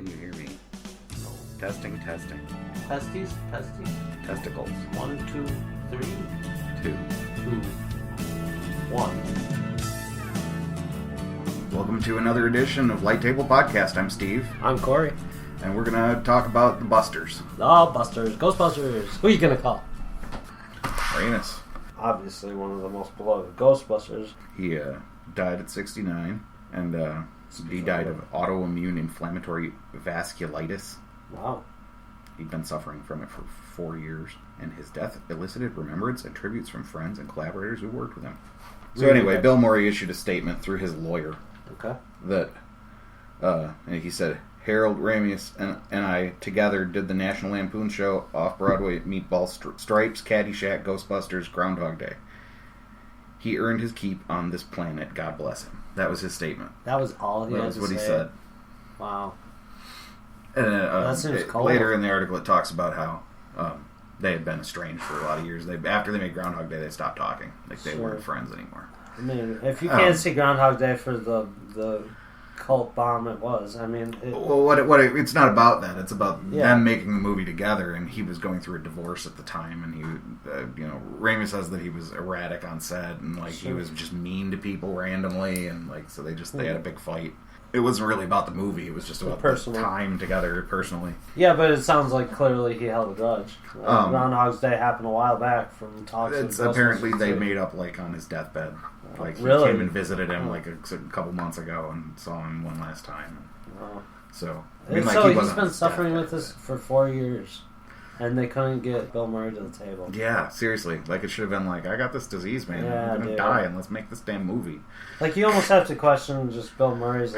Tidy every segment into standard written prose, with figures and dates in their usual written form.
Can you hear me? Testing. Testes? Testicles. 1, 2, 3, 2. 2, 1. Welcome to another edition of Light Table Podcast. I'm Steve. I'm Corey. And we're going to talk about the Busters. The Busters. Ghostbusters. Who are you going to call? Ramis. Obviously one of the most beloved Ghostbusters. He died at 69. And he died of autoimmune inflammatory vasculitis. Wow. He'd been suffering from it for 4 years. And his death elicited remembrance and tributes from friends and collaborators who worked with him. So anyway, Bill Murray issued a statement through his lawyer. Okay. That he said, Harold Ramis and I together did the National Lampoon show, Off-Broadway, Meatball Stripes, Caddyshack, Ghostbusters, Groundhog Day. He earned his keep on this planet. God bless him. That was his statement. That was all he had to say? That was what he said. Wow. And that seems cold. Later in the article it talks about how they had been estranged for a lot of years. After they made Groundhog Day, they stopped talking. Like, they weren't friends anymore. I mean, if you can't see Groundhog Day for the cult bomb it was, I mean... it's not about that. It's about them making the movie together, and he was going through a divorce at the time, and he, Ramis says that he was erratic on set, and, he was just mean to people randomly, and, so they had a big fight. It wasn't really about the movie. It was just about the time together personally. Yeah, but it sounds like clearly he held a grudge. Groundhog's Day happened a while back from talks. It's apparently they made up on his deathbed. He came and visited him a couple months ago and saw him one last time. Wow. So he's been suffering with this for 4 years, and they couldn't get Bill Murray to the table. Yeah, seriously. It should have been I got this disease, man. I'm gonna die, and let's make this damn movie. You almost have to question just Bill Murray's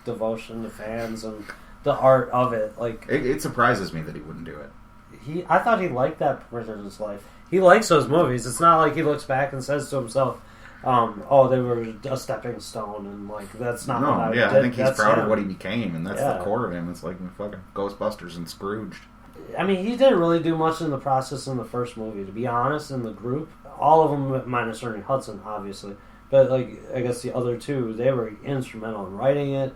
devotion to fans and the art of it. It surprises me that he wouldn't do it. I thought he liked that portion of his life. He likes those movies. It's not like he looks back and says to himself, they were a stepping stone, and that's not what I did. I think he's proud of what he became, and that's the core of him. It's fucking Ghostbusters and Scrooged. I mean, he didn't really do much in the process in the first movie, to be honest. In the group, all of them, minus Ernie Hudson, obviously, but I guess the other two, they were instrumental in writing it,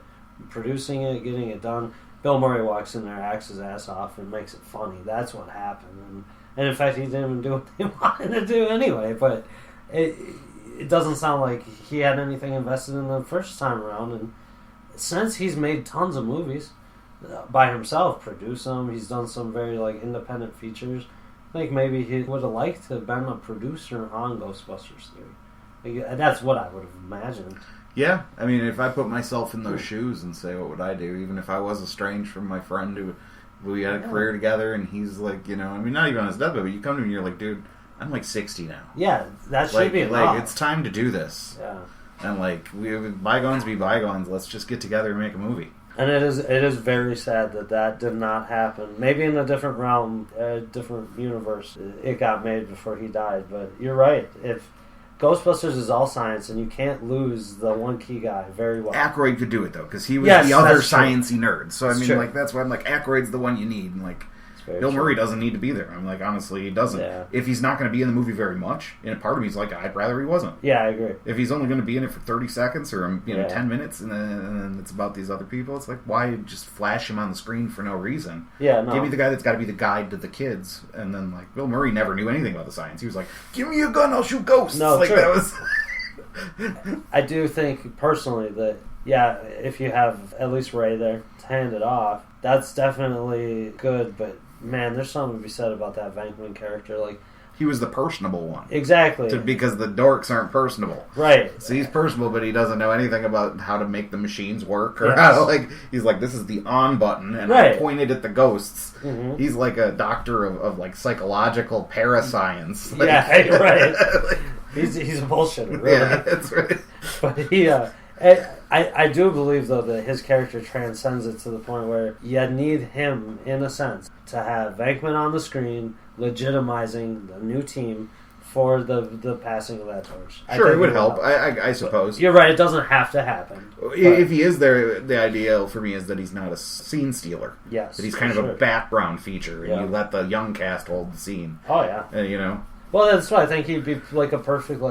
producing it, getting it done. Bill Murray walks in there, acts his ass off, and makes it funny. That's what happened, and in fact, he didn't even do what he wanted to do anyway. But it doesn't sound like he had anything invested in the first time around, and since he's made tons of movies by himself, produced them, he's done some very independent features. I think maybe he would have liked to have been a producer on Ghostbusters 3. That's what I would have imagined. Yeah, I mean, if I put myself in those shoes and say, what would I do? Even if I was estranged from my friend who we had a career together, and he's I mean, not even on his deathbed, but you come to me and you're like, dude, I'm 60 now. Yeah, that should be enough. It's time to do this. Yeah. And bygones be bygones. Let's just get together and make a movie. And it is very sad that did not happen. Maybe in a different realm, a different universe, it got made before he died. But you're right. If Ghostbusters is all science, and you can't lose the one key guy very well. Aykroyd could do it, though, because he was the other sciencey nerd. So, I mean, that's why I'm Aykroyd's the one you need. And, Bill Murray doesn't need to be there. I'm honestly, he doesn't. Yeah. If he's not going to be in the movie very much, and part of me's I'd rather he wasn't. Yeah, I agree. If he's only going to be in it for 30 seconds or 10 minutes, and then it's about these other people, it's why just flash him on the screen for no reason? Yeah, no. Give me the guy that's got to be the guide to the kids, and then Bill Murray never knew anything about the science. He was "Give me a gun, I'll shoot ghosts." No, true. That was. I do think personally that if you have at least Ray there to hand it off, that's definitely good, but. Man, there's something to be said about that Venkman character. He was the personable one. Exactly. Because the dorks aren't personable. Right. So he's personable, but he doesn't know anything about how to make the machines work. Or how, he's this is the on button, and I pointed at the ghosts. Mm-hmm. He's a doctor of psychological parascience. Yeah, right. He's a bullshitter, really. Yeah, that's right. But he... I do believe, though, that his character transcends it to the point where you need him, in a sense, to have Venkman on the screen legitimizing the new team for the passing of that torch. Sure, it would help, I suppose. But you're right, it doesn't have to happen. If he is there, the ideal for me is that he's not a scene stealer. Yes. That he's kind of a background feature, and you let the young cast hold the scene. Oh, yeah. Well, that's why I think he'd be a perfect,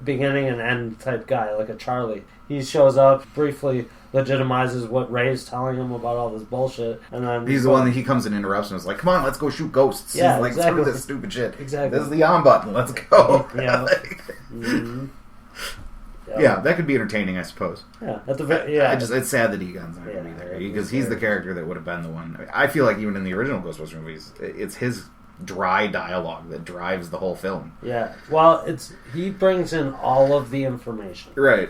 beginning and end type guy, like a Charlie. He shows up briefly, legitimizes what Ray's telling him about all this bullshit, and then he's the one that he comes and interrupts and is like, "Come on, let's go shoot ghosts." Yeah, he's like, exactly. "Screw this stupid shit. Exactly. This is the on button. Let's go." Yeah. Mm-hmm. Yeah, that could be entertaining, I suppose. Yeah, It's sad that Egon's not going to be there because he's the character that would have been the one. I feel like even in the original Ghostbusters movies, it's his dry dialogue that drives the whole film. Yeah, well, he brings in all of the information. Right.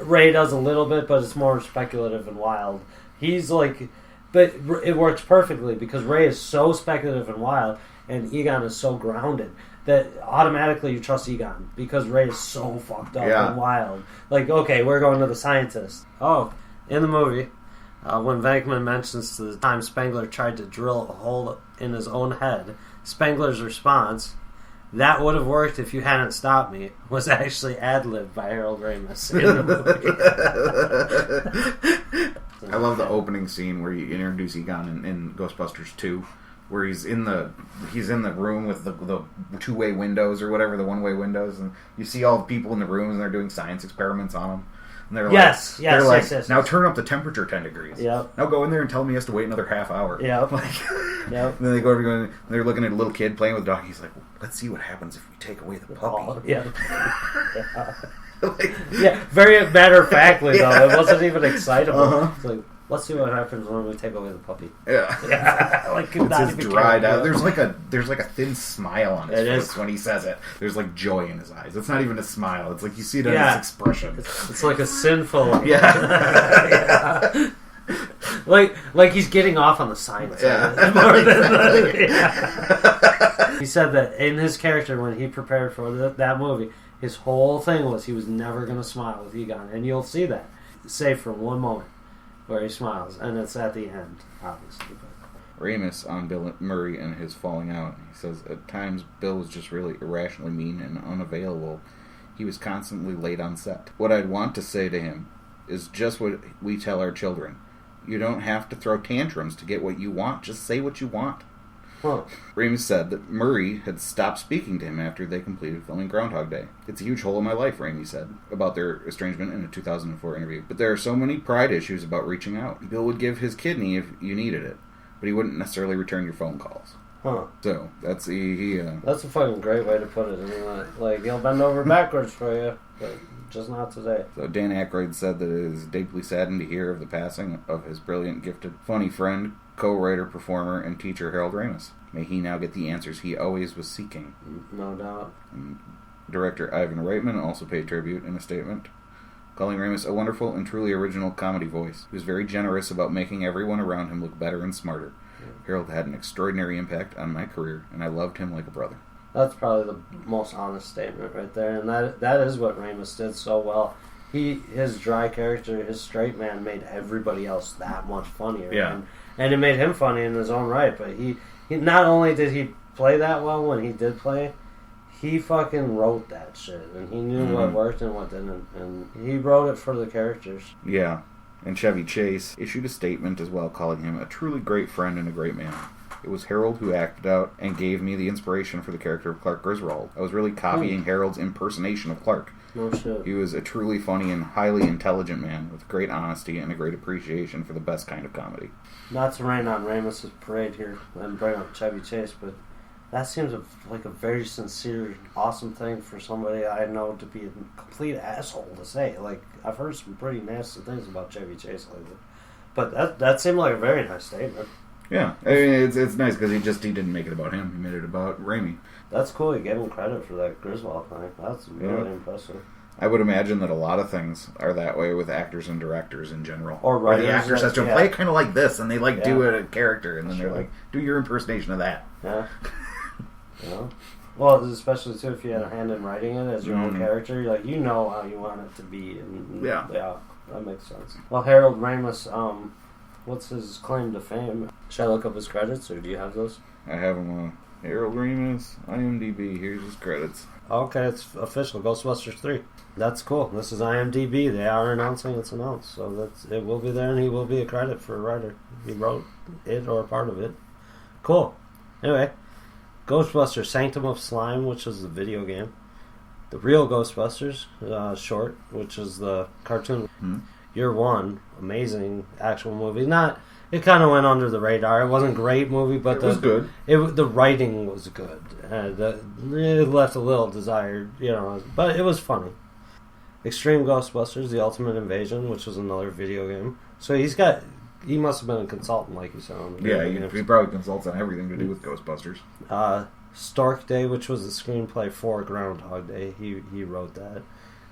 Ray does a little bit, but it's more speculative and wild. He's like, but it works perfectly because Ray is so speculative and wild, and Egon is so grounded that automatically you trust Egon because Ray is so fucked up and wild. Like, okay, we're going to the scientist. Oh, in the movie, when Venkman mentions the time Spengler tried to drill a hole in his own head, Spengler's response, "That would have worked if you hadn't stopped me," was actually ad-libbed by Harold Ramis in the movie. I love the opening scene where you introduce Egon in Ghostbusters 2, where he's in the room with the two-way windows or whatever, the one-way windows, and you see all the people in the rooms and they're doing science experiments on him. And they're yes, now turn up the temperature 10 degrees. Yep. Now go in there and tell him he has to wait another half hour. Yep. And then they go over and they're looking at a little kid playing with a dog. He's like, "Let's see what happens if we take away the puppy." Oh, yeah. Very matter-of-factly, though. It wasn't even excitable. Uh-huh. It's like, let's see what happens when we take away the puppy. Yeah. Like, it's his dried out. There's like a thin smile on his face is. when he says it. There's like joy in his eyes. It's not even a smile. It's like you see it in his expression. It's like a sinful. Yeah. Like he's getting off on the science. Yeah. He said that in his character when he prepared for that movie, his whole thing was he was never going to smile with Egon, and you'll see that, save for one moment where he smiles, and it's at the end, obviously. Ramis on Bill Murray and his falling out. He says, "At times, Bill was just really irrationally mean and unavailable. He was constantly late on set. What I'd want to say to him is just what we tell our children. You don't have to throw tantrums to get what you want. Just say what you want." Huh. Ramis said that Murray had stopped speaking to him after they completed filming Groundhog Day. "It's a huge hole in my life," Ramis said about their estrangement in a 2004 interview. "But there are so many pride issues about reaching out. Bill would give his kidney if you needed it, but he wouldn't necessarily return your phone calls." Huh. So, that's That's a fucking great way to put it. I mean, like he'll bend over backwards for you, but just not today. So Dan Aykroyd said that it is deeply saddened to hear of the passing of his brilliant, gifted, funny friend, co-writer, performer, and teacher Harold Ramis. May he now get the answers he always was seeking. No doubt. And director Ivan Reitman also paid tribute in a statement, calling Ramis a wonderful and truly original comedy voice. He was very generous about making everyone around him look better and smarter. Harold had an extraordinary impact on my career, and I loved him like a brother. That's probably the most honest statement right there, and that is what Ramis did so well. His dry character, his straight man, made everybody else that much funnier. Yeah. And it made him funny in his own right, but he not only did he play that well when he did play, he fucking wrote that shit, and he knew what worked and what didn't, and he wrote it for the characters. Yeah. And Chevy Chase issued a statement as well, calling him a truly great friend and a great man. "It was Harold who acted out and gave me the inspiration for the character of Clark Griswold. I was really copying Harold's impersonation of Clark. No shit. He was a truly funny and highly intelligent man with great honesty and a great appreciation for the best kind of comedy." Not to rain on Ramis' parade here and bring up Chevy Chase, but that seems like a very sincere, awesome thing for somebody I know to be a complete asshole to say. Like, I've heard some pretty nasty things about Chevy Chase lately, but that seemed like a very nice statement. Yeah, I mean, it's nice because he didn't make it about him. He made it about Raimi. That's cool. He gave him credit for that Griswold thing. That's really impressive. I would imagine that a lot of things are that way with actors and directors in general. Or writers. The actors have to play it kind of like this, and they do a character, and then they're like, do your impersonation of that. Yeah. Well, especially too if you had a hand in writing it as your own character, like you know how you want it to be, and yeah, that makes sense. Well, Harold Ramis, what's his claim to fame? Should I look up his credits, or do you have those? I have them. Harold Ramis, IMDb. Here's his credits. Okay, it's official. Ghostbusters 3. That's cool. This is IMDb. They are announcing it's announced, so it will be there, and he will be a credit for a writer. He wrote it or part of it. Cool. Anyway, Ghostbusters: Sanctum of Slime, which is the video game. The Real Ghostbusters, short, which is the cartoon. Year One, amazing actual movie. It kind of went under the radar. It wasn't a great movie, but it was good. The writing was good. It left a little desired, but it was funny. Extreme Ghostbusters: The Ultimate Invasion, which was another video game. So he must have been a consultant, like you said. He probably consults on everything to do with Ghostbusters. Stork Day, which was the screenplay for Groundhog Day. He wrote that.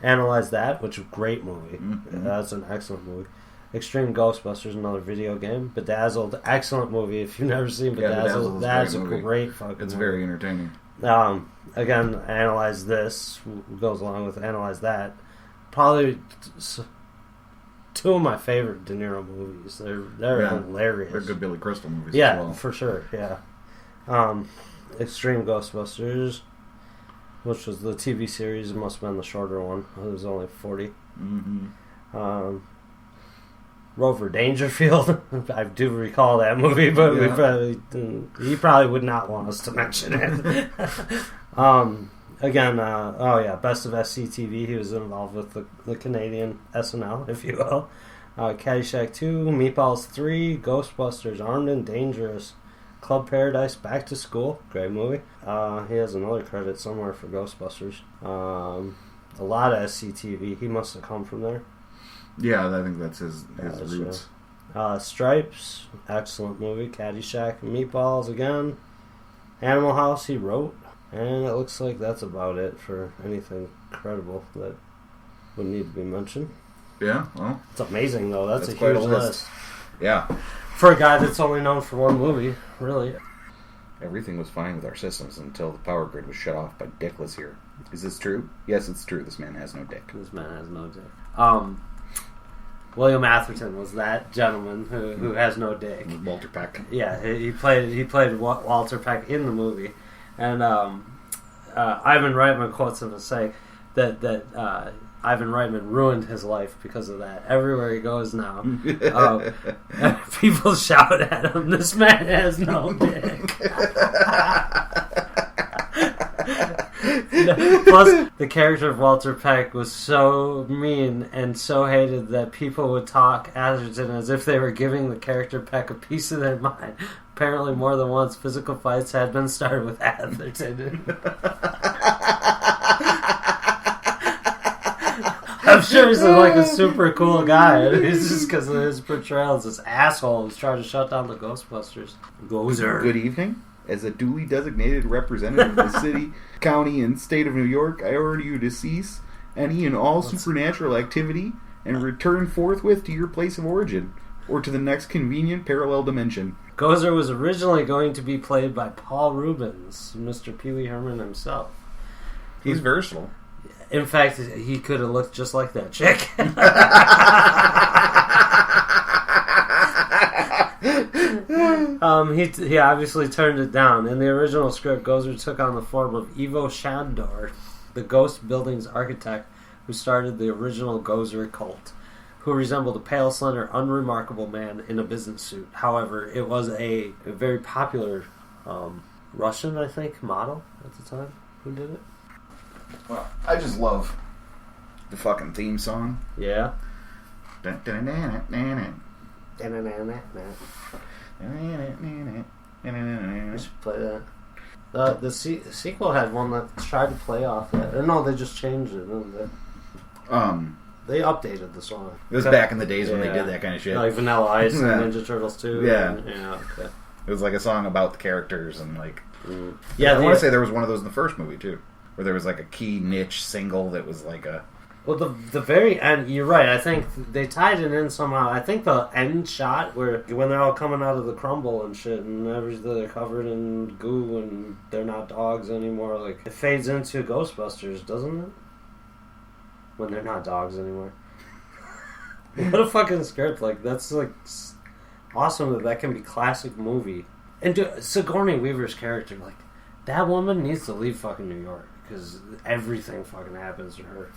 Analyze That, which was a great movie. Mm-hmm. That's an excellent movie. Extreme Ghostbusters, another video game. Bedazzled, excellent movie. If you've never seen Bedazzled, that's a great fucking It's movie. very entertaining. Again, Analyze This goes along with Analyze That. Probably two of my favorite De Niro movies. They're hilarious. They're good Billy Crystal movies as well. For sure, yeah. Extreme Ghostbusters, which was the TV series. It must have been the shorter one. It was only 40. Mm-hmm. Rover Dangerfield. I do recall that movie, but he probably would not want us to mention it. Again, Best of SCTV. He was involved with the Canadian SNL, if you will. Caddyshack 2, Meatballs 3, Ghostbusters, Armed and Dangerous, Club Paradise, Back to School, great movie. He has another credit somewhere for Ghostbusters. A lot of SCTV. He must have come from there. Yeah, I think that's his roots. Stripes, excellent movie. Caddyshack, Meatballs again. Animal House, he wrote. And it looks like that's about it for anything credible that would need to be mentioned. Yeah, well. It's amazing, though. That's a quite huge list. Yeah. For a guy that's only known for one movie, really. Everything was fine with our systems until the power grid was shut off by Dickless here. Is this true? Yes, it's true. This man has no dick. This man has no dick. William Atherton was that gentleman who has no dick. Walter Peck. Yeah, he played Walter Peck in the movie. And Ivan Reitman quotes him as saying that Ivan Reitman ruined his life because of that. Everywhere he goes now, people shout at him, "This man has no dick." Plus, the character of Walter Peck was so mean and so hated that people would talk Atherton as if they were giving the character Peck a piece of their mind. Apparently, more than once, physical fights had been started with Atherton. I'm sure he's like a super cool guy. It's just because of his portrayal as this asshole who's trying to shut down the Ghostbusters. Gozer. Good evening. As a duly designated representative of the city, county, and state of New York, I order you to cease any and all supernatural activity and return forthwith to your place of origin, or to the next convenient parallel dimension. Gozer was originally going to be played by Paul Rubens, Mr. Pee Wee Herman himself. He's versatile. In fact, he could have looked just like that chick. He obviously turned it down. In the original script, Gozer took on the form of Ivo Shandor, the ghost building's architect who started the original Gozer cult, who resembled a pale, slender, unremarkable man in a business suit. However, it was a very popular Russian, I think, model at the time who did it. Well, I just love the fucking theme song. Yeah. We should play that. The sequel had one that tried to play off that. No, they just changed it. They updated the song. It was back in the days when they did that kind of shit. Like Vanilla Ice and Ninja Turtles 2. Yeah. Okay. It was like a song about the characters and like... Yeah, I want to say there was one of those in the first movie too, where there was like a key niche single that was like a... Well, the very end, you're right. I think they tied it in somehow. I think the end shot where when they're all coming out of the crumble and shit, and they're covered in goo and they're not dogs anymore. Like it fades into Ghostbusters, doesn't it? When they're not dogs anymore. What a fucking script! Like that's like awesome that can be classic movie. And Sigourney Weaver's character, like that woman needs to leave fucking New York because everything fucking happens to her.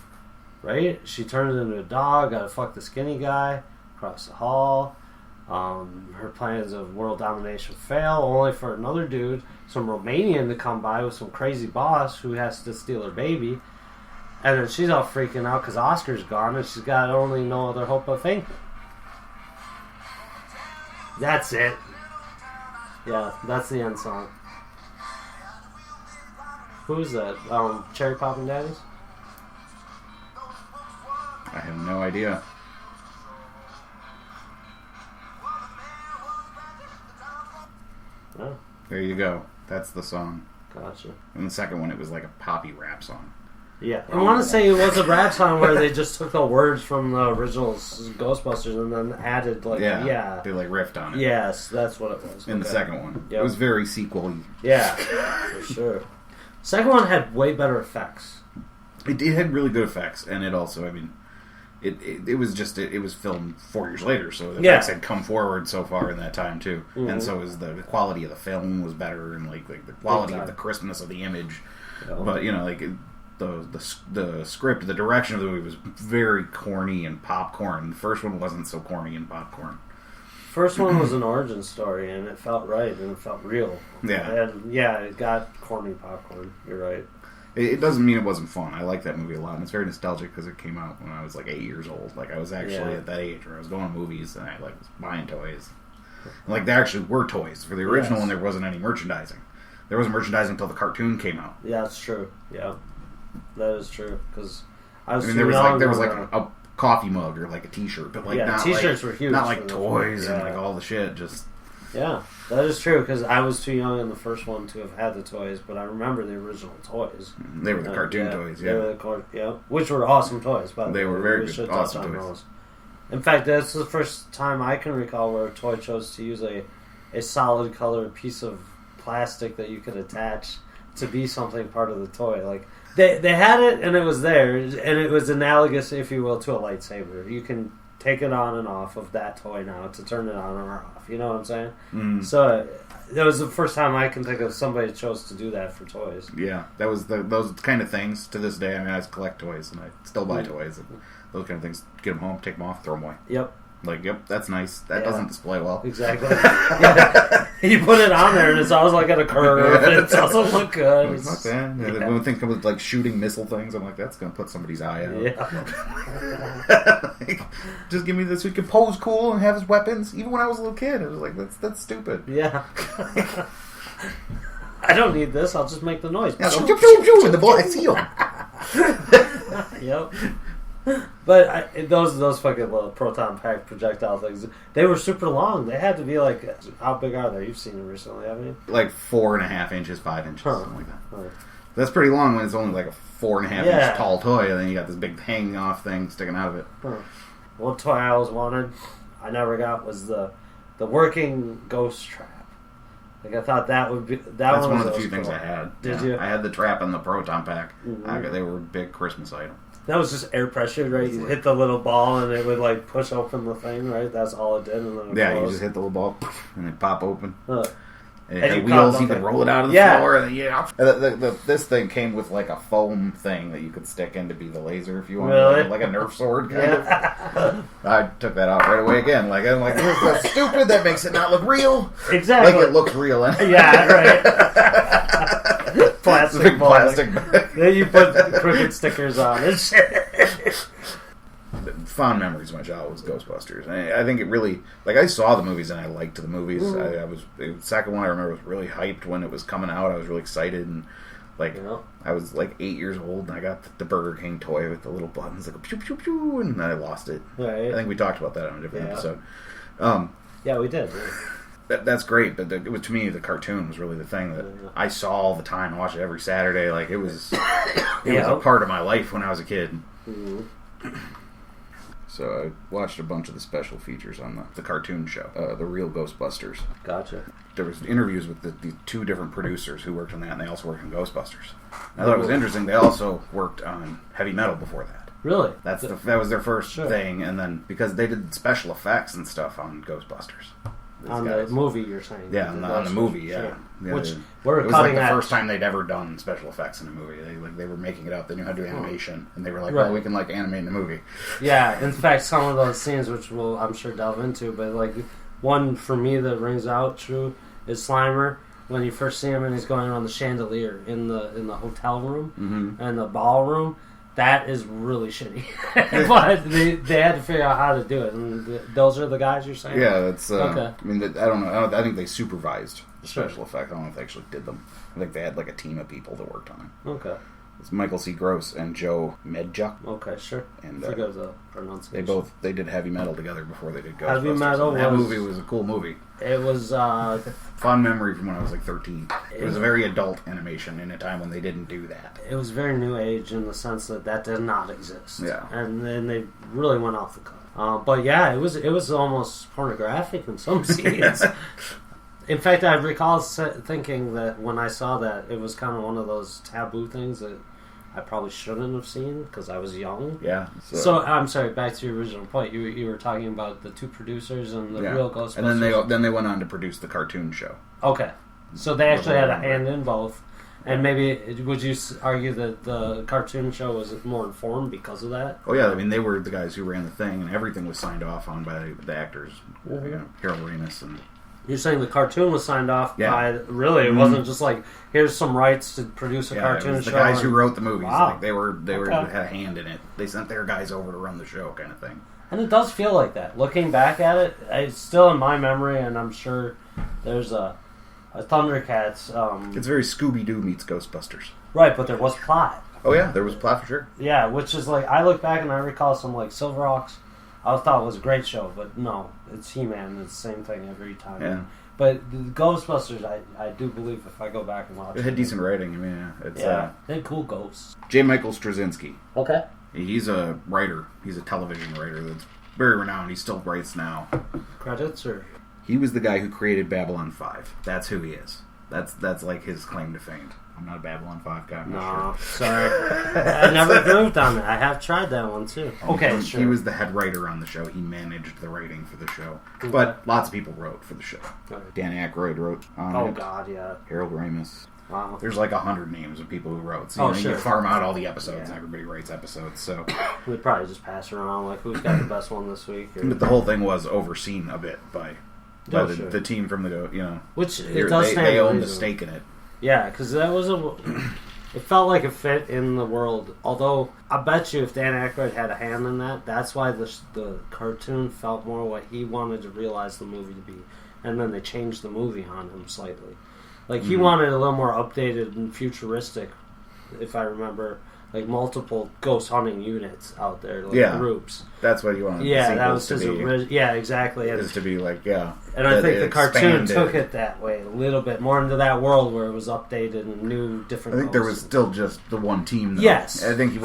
Right? She turns into a dog, gotta fuck the skinny guy across the hall. Her plans of world domination fail, only for another dude, some Romanian, to come by with some crazy boss who has to steal her baby. And then she's all freaking out because Oscar's gone and she's got only no other hope but faith. That's it. Yeah, that's the end song. Who's that? Cherry Poppin' Daddies? I have no idea. Oh. There you go. That's the song. Gotcha. And the second one, it was like a poppy rap song. Yeah. I want to say it was a rap song where they just took the words from the original Ghostbusters and then added, like, yeah. They, like, riffed on it. Yes, that's what it was. In the second one. Yep. It was very sequel-y. Yeah, for sure. Second one had way better effects. It had really good effects, and it also, I mean, it was just, it was filmed 4 years later, so the effects had come forward so far in that time, too. Mm-hmm. And so was the quality of the film was better, and, like the quality of the crispness of the image. Yeah. But, you know, like... The script, the direction of the movie was very corny and popcorn. The first one wasn't so corny and popcorn. First one was an origin story, and it felt right, and it felt real. Yeah. And, yeah, it got corny popcorn. You're right. It doesn't mean it wasn't fun. I like that movie a lot, and it's very nostalgic because it came out when I was, like, 8 years old. Like, I was actually at that age where I was going to movies, and I, like, was buying toys. And, like, there actually were toys. For the original one, there wasn't any merchandising. There wasn't merchandising until the cartoon came out. Yeah, that's true. Yeah. That is true, because I was. There was like a coffee mug or like a T-shirt, but like not T-shirts like, were huge, not like toys and like all the shit. Just that is true because I was too young in the first one to have had the toys, but I remember the original toys. They were the cartoon toys, They were which were awesome toys. By the way, they were very good, awesome toys. Those. In fact, that's the first time I can recall where a toy chose to use a solid colored piece of plastic that you could attach to be something part of the toy, like. They had it, and it was there, and it was analogous, if you will, to a lightsaber. You can take it on and off of that toy now to turn it on or off. You know what I'm saying? Mm. So that was the first time I can think of somebody chose to do that for toys. Yeah, that was those kind of things. To this day, I mean, I collect toys, and I still buy toys. And those kind of things, get them home, take them off, throw them away. Yep. Like, yep, that's nice. That doesn't display well. Exactly. You put it on there, and it's always like at a curve. It doesn't look good. Fuck that. When things come with like shooting missile things, I'm like, that's going to put somebody's eye out. Yeah. Like, just give me this. We can pose cool and have his weapons. Even when I was a little kid, I was like, that's stupid. Yeah. I don't need this. I'll just make the noise. Yeah, pew, pew, pew, and the boy, I see him. Yep. But those fucking little proton pack projectile things, they were super long. They had to be like, how big are they? You've seen them recently, haven't you? Like 4.5 inches, 5 inches, something like that. Huh. That's pretty long when it's only like a 4.5 inch tall toy, and then you got this big hanging off thing sticking out of it. Huh. One toy I always wanted, I never got, was the working ghost trap. Like, I thought that would be... That's one of the few things I had. Did you? I had the trap and the proton pack. Mm-hmm. They were a big Christmas item. That was just air pressure, right? You hit the little ball and it would like push open the thing, right? That's all it did. And then you just hit the little ball and it pop open. And you wheels, you could roll it out of the floor. And this thing came with like a foam thing that you could stick in to be the laser if you wanted. Really? Like a Nerf sword kind of. I took that off right away again. Like, I'm like, that's stupid. That makes it not look real. Exactly. Like it looks real. Yeah, right. Plastic bag. Then you put crooked stickers on and shit. Fond memories of my childhood was Ghostbusters. I think it really, like, I saw the movies and I liked the movies. The second one I remember was really hyped when it was coming out. I was really excited and like I was like 8 years old and I got the Burger King toy with the little buttons like pew pew pew and I lost it. Right. I think we talked about that on a different episode. Yeah, we did. That's great, but to me the cartoon was really the thing that I saw all the time. I watched it every Saturday. Like it was a part of my life when I was a kid. Mm-hmm. So I watched a bunch of the special features on the cartoon show, the Real Ghostbusters. Gotcha. There was interviews with the two different producers who worked on that, and they also worked on Ghostbusters. I thought it was interesting. They also worked on heavy metal before that. Really? That was their first thing, and then because they did special effects and stuff on Ghostbusters. On the movie, you're saying? Yeah, on the movie, yeah. Sure. Which it was like the first time they'd ever done special effects in a movie. They were making it up. They knew how to do animation, and they were like, "Well, we can like animate in a movie." Yeah, in fact, some of those scenes, which we'll I'm sure delve into, but like one for me that rings out true is Slimer when you first see him and he's going around the chandelier in the hotel room and the ballroom. That is really shitty. But they had to figure out how to do it, and those are the guys you're saying? Yeah, that's... okay. I mean, I don't know. I think they supervised the special effects. I don't know if they actually did them. I think they had like a team of people that worked on it. Okay. It's Michael C. Gross and Joe Medjuk. Okay, sure. And forget the pronunciation. They did Heavy Metal together before they did Ghostbusters. Heavy Metal that movie was a cool movie. It was fond memory from when I was like 13. It was a very adult animation in a time when they didn't do that. It was very new age in the sense that did not exist. Yeah. And then they really went off the cuff. But yeah, it was almost pornographic in some scenes. In fact, I recall thinking that when I saw that, it was kind of one of those taboo things that I probably shouldn't have seen because I was young. Yeah. So I'm sorry. Back to your original point. You were talking about the two producers and the Real Ghostbusters, and then they went on to produce the cartoon show. Okay, so they actually had a hand in both. And maybe would you argue that the cartoon show was more informed because of that? Oh yeah, I mean they were the guys who ran the thing, and everything was signed off on by the actors. Harold Ramis and. You're saying the cartoon was signed off by... Really? It wasn't just like, here's some rights to produce a cartoon it was show? The guys who wrote the movies. Wow. Like, they had a hand in it. They sent their guys over to run the show kind of thing. And it does feel like that. Looking back at it, it's still in my memory, and I'm sure there's a Thundercats... it's very Scooby-Doo meets Ghostbusters. Right, but there was plot. Oh yeah, there was plot for sure. Yeah, which is like, I look back and I recall some like Silverhawks. I thought it was a great show, but no, it's He-Man. It's the same thing every time. Yeah. But the Ghostbusters, I do believe if I go back and watch it. It had decent writing. I mean, it's they had cool ghosts. J. Michael Straczynski. Okay. He's a writer. He's a television writer that's very renowned. He still writes now. Credits or? He was the guy who created Babylon 5. That's who he is. That's like his claim to fame. I'm not a Babylon 5 guy. No, sorry. I never moved on it. I have tried that one too. Okay, sure. He was the head writer on the show. He managed the writing for the show. But lots of people wrote for the show. Dan Aykroyd wrote on it. Oh, God, yeah. Harold Ramis. Wow. There's like 100 names of people who wrote. So you farm out all the episodes and everybody writes episodes. So we'd probably just pass it around like who's got the best one this week. But the whole thing was overseen a bit by the team from the, Which it does stand they owned the stake in it. Yeah, because that was it felt like it fit in the world. Although, I bet you if Dan Aykroyd had a hand in that, that's why the cartoon felt more what he wanted to realize the movie to be. And then they changed the movie on him slightly. Like, he wanted a little more updated and futuristic, if I remember, like multiple ghost hunting units out there, like groups. That's what you wanted that was his yeah, exactly. Is to be like, And I think the cartoon took it that way, a little bit more into that world where it was updated and new, different. I think there was still just the one team, though. Yes. I think he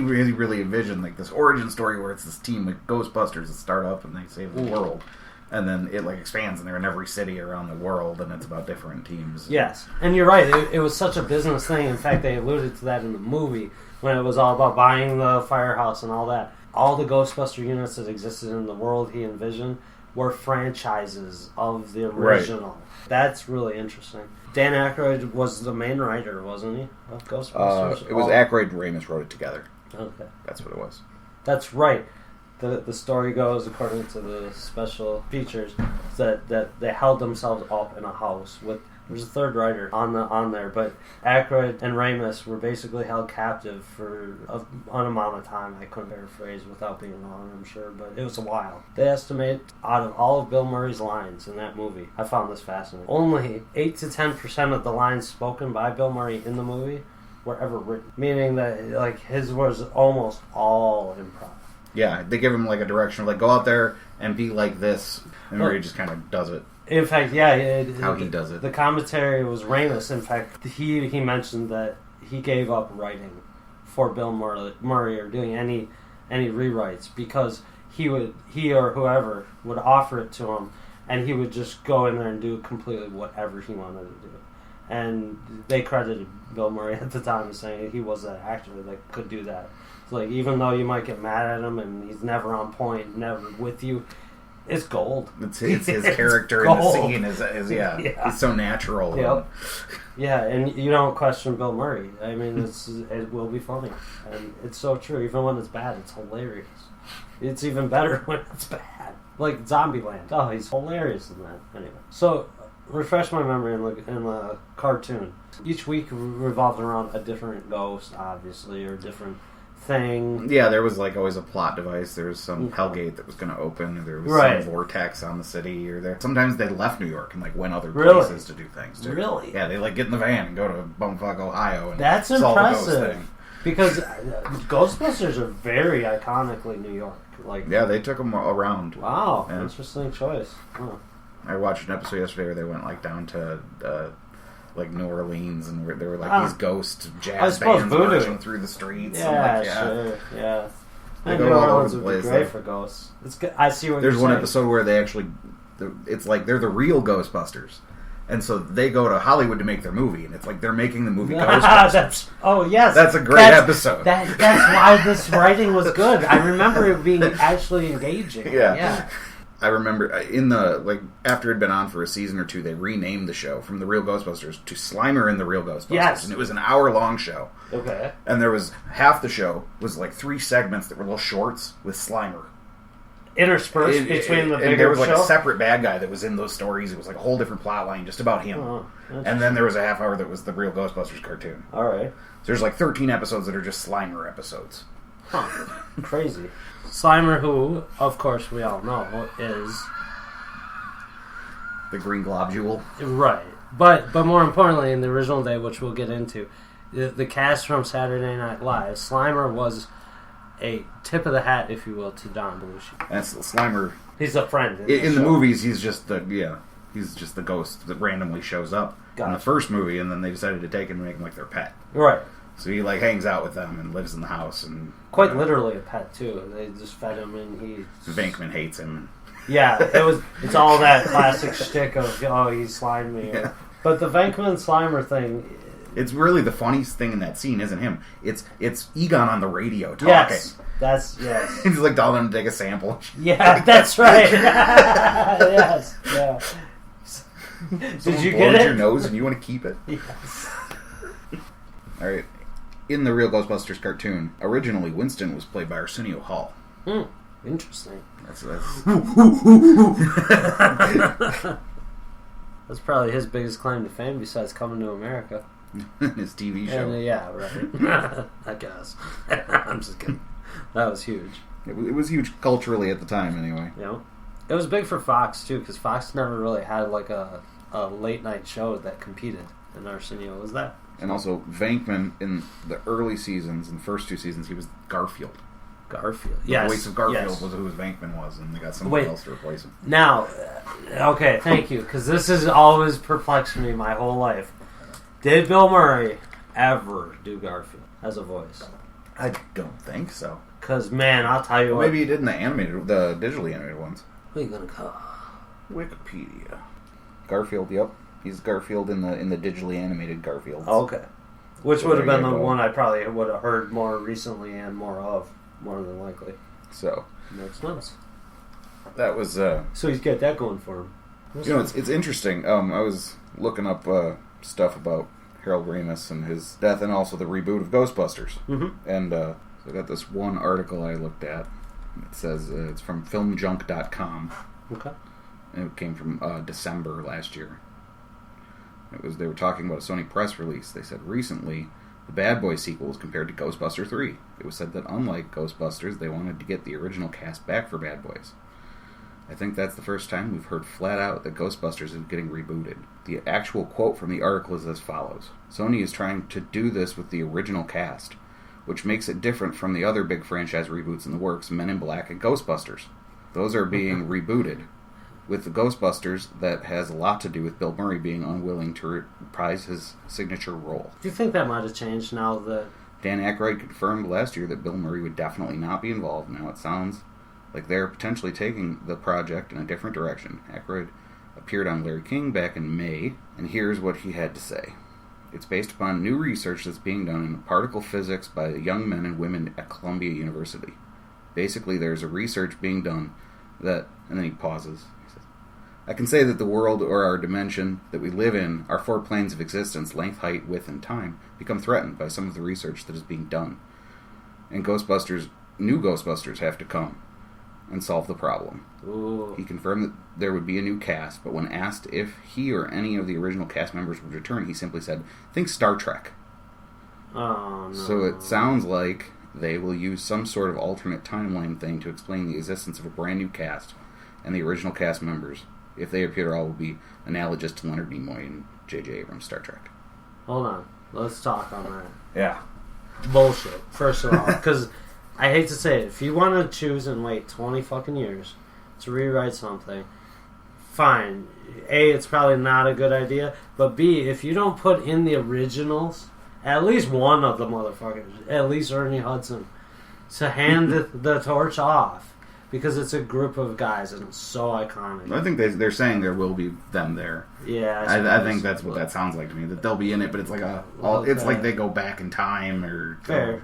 really envisioned like this origin story where it's this team of Ghostbusters that start up and they save the world. And then it like expands, and they're in every city around the world, and it's about different teams. Yes, and you're right. It was such a business thing. In fact, they alluded to that in the movie when it was all about buying the firehouse and all that. All the Ghostbuster units that existed in the world he envisioned were franchises of the original. Right. That's really interesting. Dan Aykroyd was the main writer, wasn't he, of Ghostbusters? It was Aykroyd and Ramis wrote it together. Okay. That's what it was. That's right. The story goes, according to the special features, that they held themselves up in a house with... There's a third writer on there, but Aykroyd and Ramis were basically held captive for an amount of time. I couldn't paraphrase without being wrong, I'm sure, but it was a while. They estimate out of all of Bill Murray's lines in that movie, I found this fascinating, only 8 to 10% of the lines spoken by Bill Murray in the movie were ever written, meaning that like his was almost all improv. Yeah, they give him like a direction, like go out there and be like this, and Murray just kind of does it. In fact, how he does it. The commentary was Ramis. In fact, he mentioned that he gave up writing for Bill Murray or doing any rewrites because he or whoever would offer it to him, and he would just go in there and do completely whatever he wanted to do. And they credited Bill Murray at the time as saying he was an actor that could do that. So like, even though you might get mad at him and he's never on point, never with you, it's gold. It's his character in the scene is he's so natural. Yep. Yeah, and you don't question Bill Murray. I mean, it will be funny, and it's so true. Even when it's bad, it's hilarious. It's even better when it's bad, like Zombieland. Oh, he's hilarious in that. Anyway, so refresh my memory in the cartoon. Each week revolved around a different ghost, obviously, or different thing. Yeah, there was like always a plot device. There was some Hellgate that was going to open. There was some vortex on the city. Or there. Sometimes they left New York and like went other places to do things too. Really? Yeah, they like get in the van and go to bumfuck Ohio and That's solve impressive. the ghost thing. Because Ghostbusters are very iconically New York. Like, yeah, they took them around. Wow, yeah. Interesting choice. Huh. I watched an episode yesterday where they went like down to like New Orleans, and there were like these ghost jazz bands marching through the streets. Yeah, and, like, sure, yeah. They New go all over Orleans the would be place. great for ghosts. It's good. I see what There's you're one saying. episode where they actually, it's like they're the real Ghostbusters. And so they go to Hollywood to make their movie, and it's like they're making the movie Ghostbusters. Yes. That's a great episode. That's why this writing was good. I remember it being actually engaging. Yeah. I remember after it had been on for a season or two, they renamed the show from The Real Ghostbusters to Slimer and the Real Ghostbusters. Yes. And it was an hour-long show. Okay. And there was half the show was like 3 segments that were little shorts with Slimer. Interspersed between the bigger and there was like show? a separate bad guy that was in those stories. It was like a whole different plot line just about him. Oh, and then there was a half hour that was the Real Ghostbusters cartoon. All right. So there's like 13 episodes that are just Slimer episodes. Huh. Crazy. Slimer, who, of course, we all know, is the green globule. Right. But more importantly, in the original day, which we'll get into, the cast from Saturday Night Live, Slimer was a tip of the hat, if you will, to Don Belushi. That's Slimer. He's a friend. In the movies, he's just the ghost that randomly shows up in the first movie, and then they decided to take him and make him like their pet. Right. So he like hangs out with them and lives in the house, and quite literally a pet too. They just fed him, and Venkman hates him. Yeah, it's all that classic shtick of he slimed me. Yeah. But the Venkman Slimer thing. It's really the funniest thing in that scene isn't him. It's Egon on the radio talking. Yes. He's like telling him to take a sample. Yeah, that's right. Yes. Yeah. Did you get it? Your nose and you want to keep it? Yes. All right. In the Real Ghostbusters cartoon, originally Winston was played by Arsenio Hall. Interesting. That's That's probably his biggest claim to fame besides Coming to America. His TV show. And, yeah, right. I guess. I'm just kidding. That was huge. It was huge culturally at the time, anyway. Yeah. It was big for Fox, too, because Fox never really had, like, a late-night show that competed, and Arsenio was that. And also, Venkman, in the early seasons, in the first 2 seasons, he was Garfield. Yes. The voice of Garfield was who Venkman was, and they got somebody else to replace him. Now, okay, thank you, because this has always perplexed me my whole life. Did Bill Murray ever do Garfield as a voice? I don't think so. Because, man, I'll tell you what. Maybe he did in the digitally animated ones. What are you going to call Wikipedia. Garfield, yep. He's Garfield in the digitally animated Garfield. Okay. Which would have been the one I probably would have heard more recently and more than likely. So. Makes sense. That was... So he's got that going for him. It's interesting. I was looking up stuff about Harold Ramis and his death, and also the reboot of Ghostbusters. Mm-hmm. And so I got this one article I looked at. It says it's from filmjunk.com. Okay. And it came from December last year. They were talking about a Sony press release. They said recently the Bad Boys sequel was compared to Ghostbusters 3. It was said that unlike Ghostbusters, they wanted to get the original cast back for Bad Boys. I think that's the first time we've heard flat out that Ghostbusters is getting rebooted. The actual quote from the article is as follows. Sony is trying to do this with the original cast, which makes it different from the other big franchise reboots in the works, Men in Black and Ghostbusters. Those are being rebooted. With the Ghostbusters, that has a lot to do with Bill Murray being unwilling to reprise his signature role. Do you think that might have changed now that... Dan Aykroyd confirmed last year that Bill Murray would definitely not be involved. Now it sounds like they're potentially taking the project in a different direction. Aykroyd appeared on Larry King back in May, and here's what he had to say. It's based upon new research that's being done in particle physics by young men and women at Columbia University. Basically, there's a research being done that... And then he pauses. I can say that the world or our dimension that we live in, our 4 planes of existence, length, height, width, and time, become threatened by some of the research that is being done. And new Ghostbusters have to come and solve the problem. Ooh. He confirmed that there would be a new cast, but when asked if he or any of the original cast members would return, he simply said, think Star Trek. Oh, no. So it sounds like they will use some sort of alternate timeline thing to explain the existence of a brand new cast and the original cast members. If they appear at all, will be analogous to Leonard Nimoy and J.J. Abrams' Star Trek. Hold on. Let's talk on that. Yeah. Bullshit, first of all. Because I hate to say it, if you want to choose and wait 20 fucking years to rewrite something, fine. A, it's probably not a good idea. But B, if you don't put in the originals, at least one of the motherfuckers, at least Ernie Hudson, to hand the torch off. Because it's a group of guys and it's so iconic. I think they're saying there will be them there. Yeah, I think that's what that sounds like to me. That they'll be in it, but it's like it's like they go back in time or fair.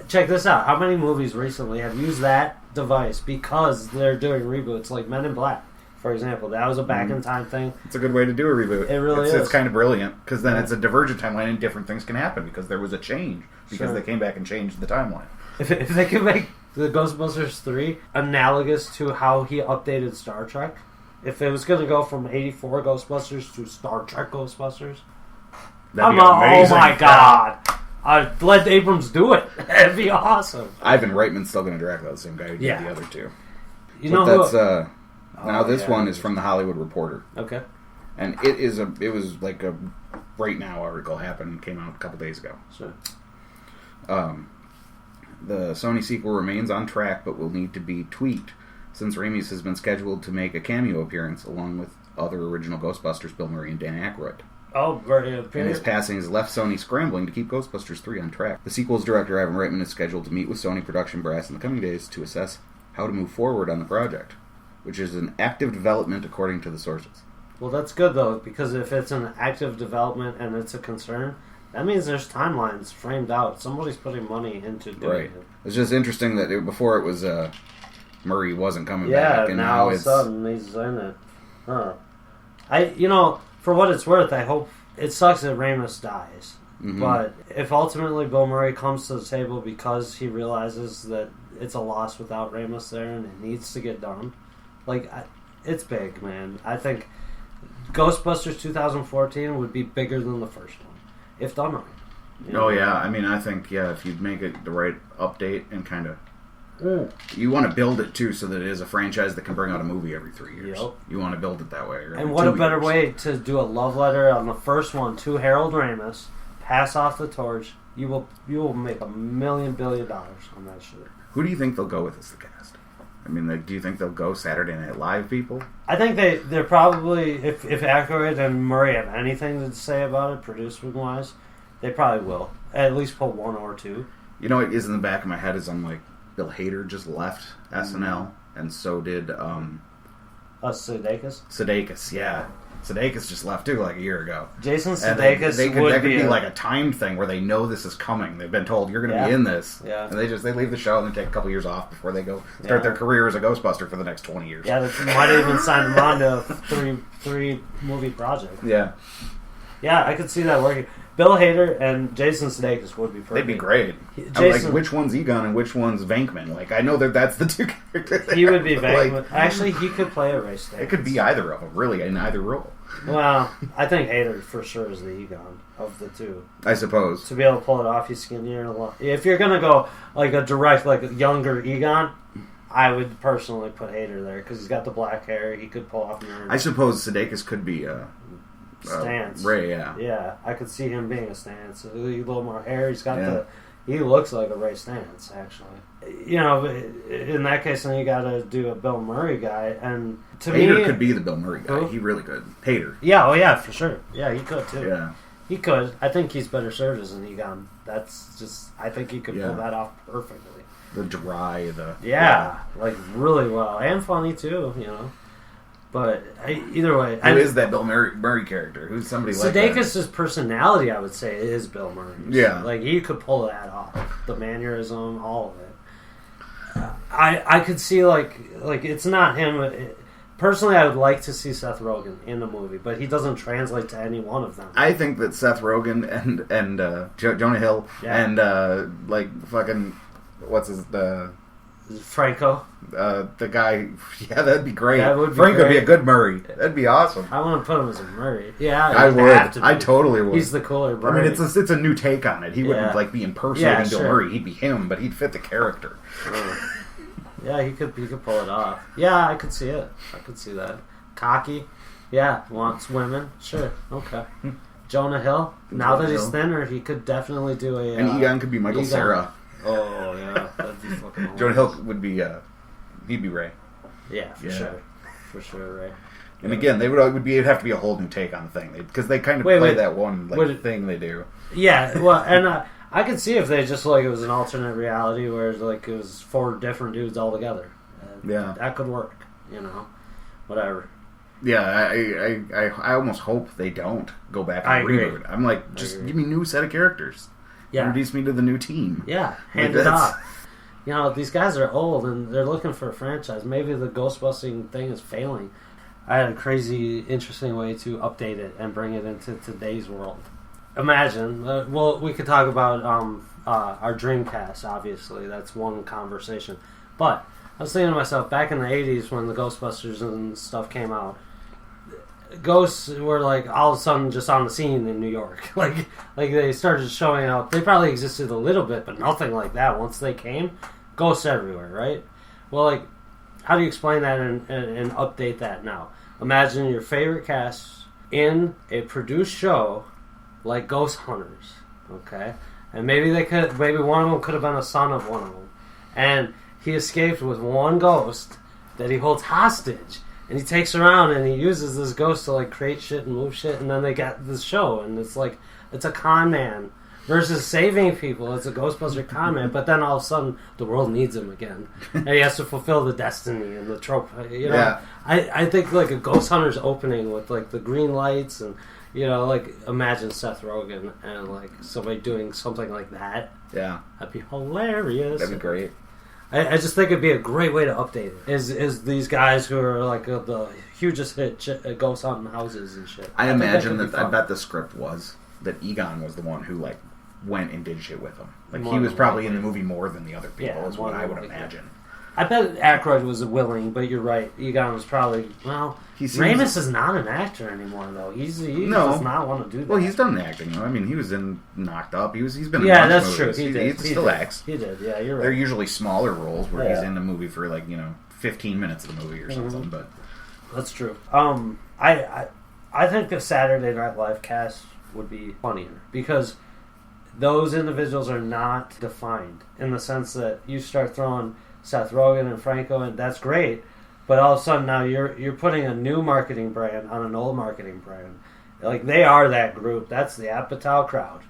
Check this out. How many movies recently have used that device because they're doing reboots, like Men in Black, for example? That was a back in time thing. It's a good way to do a reboot. It really is. It's kind of brilliant because then it's a divergent timeline and different things can happen because there was a change because they came back and changed the timeline. If they can make the Ghostbusters 3 analogous to how he updated Star Trek, if it was going to go from 84 Ghostbusters to Star Trek Ghostbusters, that'd be amazing. Oh my god! Let Abrams do it. It'd be awesome. Ivan Reitman's still going to direct that, the same guy who did the other two. This one is from the Hollywood Reporter. Okay. And it was like a right now article came out a couple days ago. Sure. The Sony sequel remains on track, but will need to be tweaked, since Ramis has been scheduled to make a cameo appearance along with other original Ghostbusters, Bill Murray and Dan Aykroyd. Oh, very And his passing has left Sony scrambling to keep Ghostbusters 3 on track. The sequel's director, Ivan Reitman, is scheduled to meet with Sony production brass in the coming days to assess how to move forward on the project, which is an active development according to the sources. Well, that's good, though, because if it's an active development and it's a concern, that means there's timelines framed out. Somebody's putting money into doing it. It's just interesting that before it was Murray wasn't coming back, back, and now all of a sudden he's in it. Huh. For what it's worth, I hope it sucks that Ramis dies. Mm-hmm. But if ultimately Bill Murray comes to the table because he realizes that it's a loss without Ramis there and it needs to get done, it's big, man. I think Ghostbusters 2014 would be bigger than the first one. If done right. I think, if you make it the right update and kind of... You want to build it, too, so that it is a franchise that can bring out a movie every 3 years. Yep. You want to build it that way. And what a better way to do a love letter on the first one to Harold Ramis, pass off the torch. You will make $1 million billion on that shit. Who do you think they'll go with as the cast? Do you think they'll go Saturday Night Live people? I think they're probably, if Aykroyd and Murray have anything to say about it, producing-wise, they probably will. At least put one or two. You know what is in the back of my head is I'm like, Bill Hader just left SNL, and so did... Sudeikis? Sudeikis, yeah. Sudeikis just left, too, like a year ago. Jason Sudeikis that could be like a timed thing where they know this is coming. They've been told, you're going to be in this. Yeah. And they leave the show and they take a couple years off before they go start their career as a Ghostbuster for the next 20 years. Yeah, they might even sign them on to a three movie project. Yeah. Yeah, I could see that working. Bill Hader and Jason Sudeikis would be perfect. They'd be great. Which one's Egon and which one's Venkman? I know that's the two characters. He would be Venkman. Actually, he could play a Ray Stantz. It could be either of them, really, in either role. Well, I think Hader for sure is the Egon of the two. I suppose. To be able to pull it off, he's skinnier and a lot. If you're going to go a direct, a younger Egon, I would personally put Hader there because he's got the black hair. He could pull off Murray. I suppose Sudeikis could be Stantz. Ray, yeah. Yeah, I could see him being a Stantz. A little more hair. He's got he looks like a Ray Stantz, actually. In that case, then you got to do a Bill Murray guy. And to me, Hader could be the Bill Murray guy. He really could. Hader. Yeah, for sure. Yeah, he could too. Yeah. He could. I think he's better served as an Egon. I think he could pull that off perfectly. The dry, really well. And funny too, But either way, who is that Bill Murray character? Who's somebody like that? Sudeikis' personality, I would say, is Bill Murray's. Yeah, he could pull that off. The mannerism, all of it. I could see it's not him. Personally, I would like to see Seth Rogen in the movie, but he doesn't translate to any one of them. I think that Seth Rogen and Jonah Hill and fucking what's his Franco. The guy, yeah, that'd be great. That would be Frank great. would be a good Murray. That'd be awesome. I want to put him as a Murray. Yeah, I would. have to be. I totally would. He's the cooler Murray. I mean, it's a new take on it. He wouldn't like be impersonating Bill Murray. He'd be him, but he'd fit the character. Yeah, he could pull it off. Yeah, I could see it. I could see that. Cocky. Yeah, wants women. Sure. Okay. Jonah Hill. Now that he's thinner, he could definitely do a. And Egon could be Michael Cera. Oh yeah, that'd be fucking awesome. Jonah Hill would be. He'd be Ray. Yeah, for sure, Ray. And again, it'd have to be a whole new take on the thing because they kind of play that one thing they do. Yeah, well, and I could see if they just it was an alternate reality where it was 4 different dudes all together. Yeah, that could work. Whatever. Yeah, I almost hope they don't go back and reboot. I'm like, just give me a new set of characters. Yeah. Introduce me to the new team. Yeah, hand it off. These guys are old and they're looking for a franchise. Maybe the Ghostbusting thing is failing. I had a crazy, interesting way to update it and bring it into today's world. Imagine, we could talk about our Dreamcast, obviously. That's one conversation. But I was thinking to myself, back in the 80s when the Ghostbusters and stuff came out, ghosts were all of a sudden just on the scene in New York. Like they started showing up. They probably existed a little bit, but nothing like that. Once they came, ghosts everywhere, right? Well, how do you explain that and update that now? Imagine your favorite cast in a produced show like Ghost Hunters, okay? And maybe one of them could have been a son of one of them, and he escaped with one ghost that he holds hostage. And he takes around and he uses this ghost to create shit and move shit, and then they got this show, and it's it's a con man versus saving people. It's a Ghostbuster con man, but then all of a sudden the world needs him again, and he has to fulfill the destiny and the trope. Yeah. I think a Ghost Hunters opening with the green lights and imagine Seth Rogen and somebody doing something like that. Yeah, that'd be hilarious. That'd be great. I just think it'd be a great way to update it. Is these guys who are the hugest hit ghost hunting houses and shit. I imagine that I bet the script was that Egon was the one who went and did shit with him. He was probably in the movie more than the other people. Is what I would imagine. I bet Aykroyd was willing, but you're right. Egon was probably Ramis is not an actor anymore though. He does not want to do that. Well, he's done acting. I mean, he was in Knocked Up. He's been in that's movies. True. He still acts. He did. Yeah, you're right. They're usually smaller roles where he's in the movie for 15 minutes of the movie or something. But that's true. I think the Saturday Night Live cast would be funnier because those individuals are not defined in the sense that you start throwing Seth Rogen and Franco, and that's great. But all of a sudden now you're putting a new marketing brand on an old marketing brand. They are that group. That's the Apatow crowd.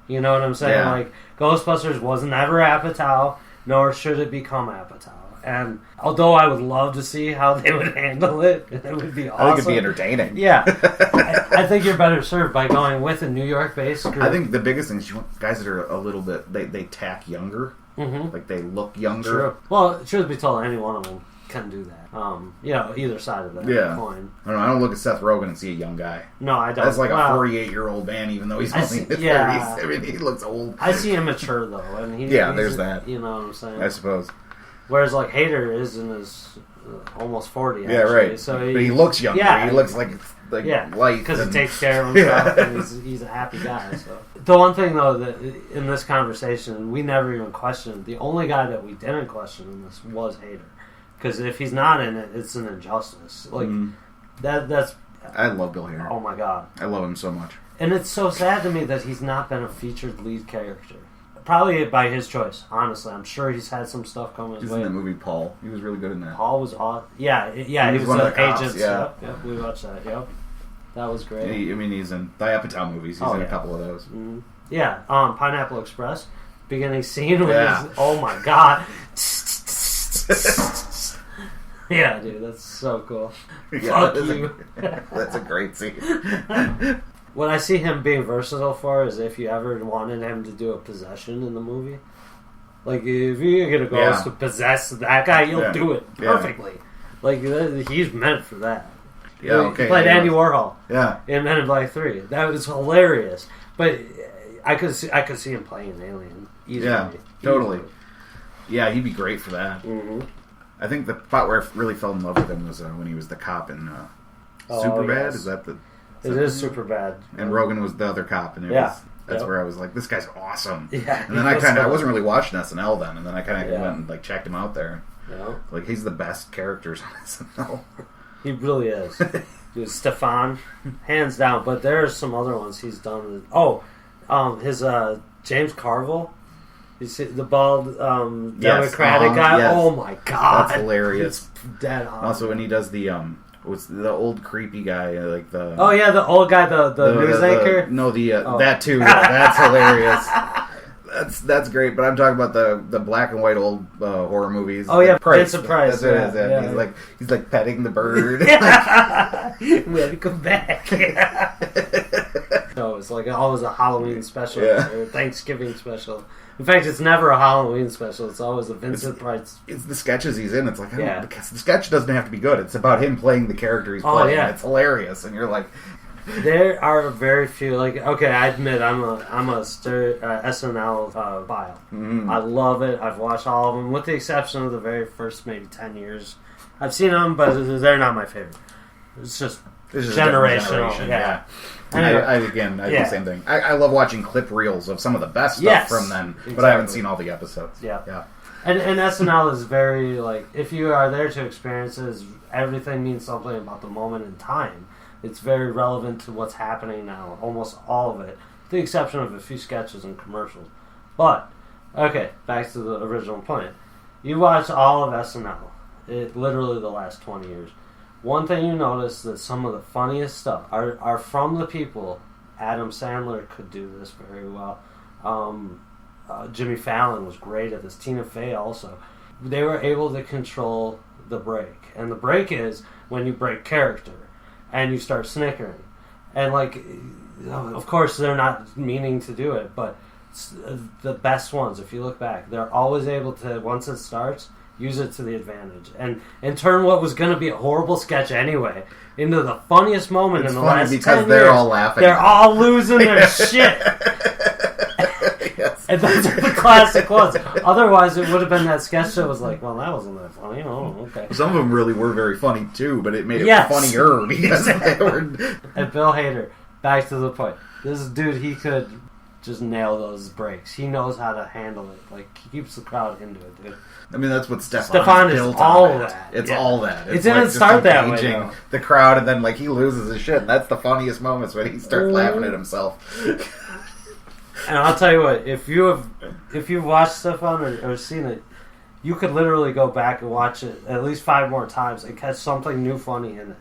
You know what I'm saying? Yeah. Ghostbusters was never Apatow, nor should it become Apatow. And although I would love to see how they would handle it, it would be awesome. I think it'd be entertaining. Yeah. I think you're better served by going with a New York-based group. I think the biggest thing is you want guys that are a little bit, they tack younger. Mm-hmm. They look younger. True. Well, truth be told, any one of them can do that. Either side of that coin. I don't look at Seth Rogen and see a young guy. No, I don't. That's a 48-year-old man, even though he's only in his 30s. I mean, he looks old. I see him mature, though. And there's that. You know what I'm saying? I suppose. Whereas, Hader is in his almost 40, actually. Yeah, right. So but he looks younger. Yeah, he looks like light. Because he takes care of himself, and he's a happy guy. So the one thing, though, that in this conversation, we never even questioned, the only guy that we didn't question in this was Hader. Because if he's not in it, it's an injustice. That's... I love Bill Hader. Oh, my God. I love him so much. And it's so sad to me that he's not been a featured lead character. Probably by his choice, honestly. I'm sure he's had some stuff come his way. He's in that movie, Paul. He was really good in that. Paul was awesome. Yeah, he was one of the agents. Yep, we watched that. Yep, that was great. He's in the Apatow movies. He's in a couple of those. Mm-hmm. Yeah, Pineapple Express. Beginning scene with his, oh my God. Yeah, dude, that's so cool. Fuck you. That's a great scene. What I see him being versatile for is if you ever wanted him to do a possession in the movie. If you're going to go to possess that guy, you'll do it perfectly. He's meant for that. Yeah, okay. He played Andy Warhol in Men in Black 3. That was hilarious. But I could see him playing an alien easily. Yeah, totally. Yeah, he'd be great for that. Mm-hmm. I think the part where I really fell in love with him was when he was the cop in Superbad. Yes. Is that the? It is Superbad. And Rogan was the other cop, and that's where I was like, this guy's awesome. Yeah, and then I wasn't really watching SNL then, and then I kind of went and like checked him out there. Yeah. Like he's the best characters on SNL. He really is. Dude, Stefan, hands down. But there are some other ones he's done. His James Carville. You see the bald Democratic guy. Yes. Oh my god, that's hilarious. Dead on. Also, when he does the what's the old creepy guy like the the old guy, the news anchor. That too. Yeah, that's hilarious. That's great. But I'm talking about the black and white old horror movies. Oh yeah, Price. Prince of Price. That's what it is. Yeah. He's like petting the bird. We had to come back. No, it's like always a Halloween special or a Thanksgiving special. In fact, it's never a Halloween special. It's always a Vincent Price. It's the sketches he's in. It's like, the sketch doesn't have to be good. It's about him playing the character he's playing. Yeah. It's hilarious. And you're like... There are very few... Like, okay, I admit I'm a SNL file. Mm-hmm. I love it. I've watched all of them, with the exception of the very first maybe 10 years. I've seen them, but they're not my favorite. It's just generational. Yeah. I do the same thing. I love watching clip reels of some of the best stuff from them, exactly. But I haven't seen all the episodes. Yeah. And SNL is very, like, if you are there to experience it, everything means something about the moment in time. It's very relevant to what's happening now, almost all of it, with the exception of a few sketches and commercials. But, okay, back to the original point. You watch all of SNL, literally the last 20 years. One thing you notice that some of the funniest stuff are from the people. Adam Sandler could do this very well. Jimmy Fallon was great at this. Tina Fey also. They were able to control the break. And the break is when you break character and you start snickering. And like, of course they're not meaning to do it, but the best ones, if you look back, they're always able to, once it starts, use it to the advantage and turn what was going to be a horrible sketch anyway into the funniest moment in the last 10 years. It's funny because they're all laughing. They're all losing their shit. Yes. And those are the classic ones. Otherwise, it would have been that sketch that was like, well, that wasn't that funny. Oh, okay. Some of them really were very funny, too, but it made it funnier because they were... And Bill Hader, back to the point. This dude, he could just nail those breaks. He knows how to handle it. Like, he keeps the crowd into it, dude. I mean, that's what Stefan is built all on. That. It's all that. It didn't start that way, though. The crowd, and then like he loses his shit. And that's the funniest moments when he starts laughing at himself. And I'll tell you what, if you've watched Stefan or seen it, you could literally go back and watch it at least 5 more times and catch something new funny in it.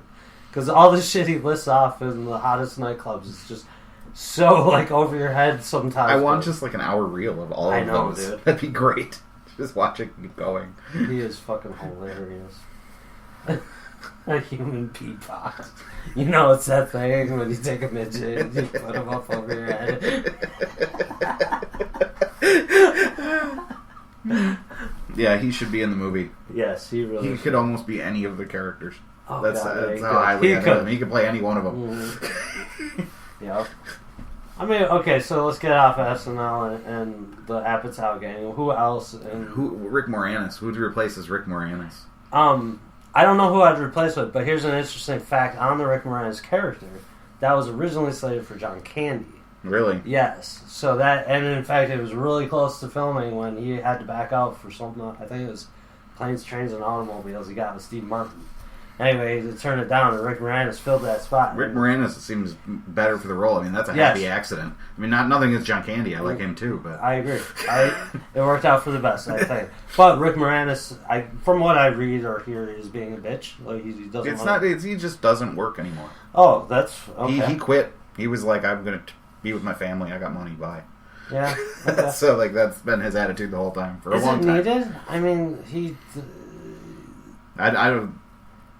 Because all the shit he lists off in the hottest nightclubs is just so like over your head sometimes. I want just like an hour reel of all of those. Dude. That'd be great. Just watch it keep going. He is fucking hilarious. A human pea box. You know it's that thing when you take a midget and you put him up over your head. Yeah, he should be in the movie. Yes, he really He could almost be any of the characters. Oh, that's God, how I look at him. He could play any one of them. Mm-hmm. Yeah. I mean, okay, so let's get off SNL and the Apatow gang. Who else? Rick Moranis. Who'd you replace as Rick Moranis? I don't know who I'd replace with, but here's an interesting fact on the Rick Moranis character. That was originally slated for John Candy. Really? Yes. So that, and in fact, it was really close to filming when he had to back out for something. I think it was Planes, Trains, and Automobiles he got with Steve Martin. Anyway, they turned it down, and Rick Moranis filled that spot. Rick Moranis seems better for the role. I mean, that's a happy accident. I mean, nothing against John Candy. I like him too, but I agree. It worked out for the best, I think. But Rick Moranis, from what I read or hear, is being a bitch. Like he doesn't. It's not. He just doesn't work anymore. Oh, that's okay. He quit. He was like, "I'm going to be with my family. I got money. Bye." Yeah. Okay. So like that's been his attitude the whole time for a long time. Is it needed? I mean, I don't.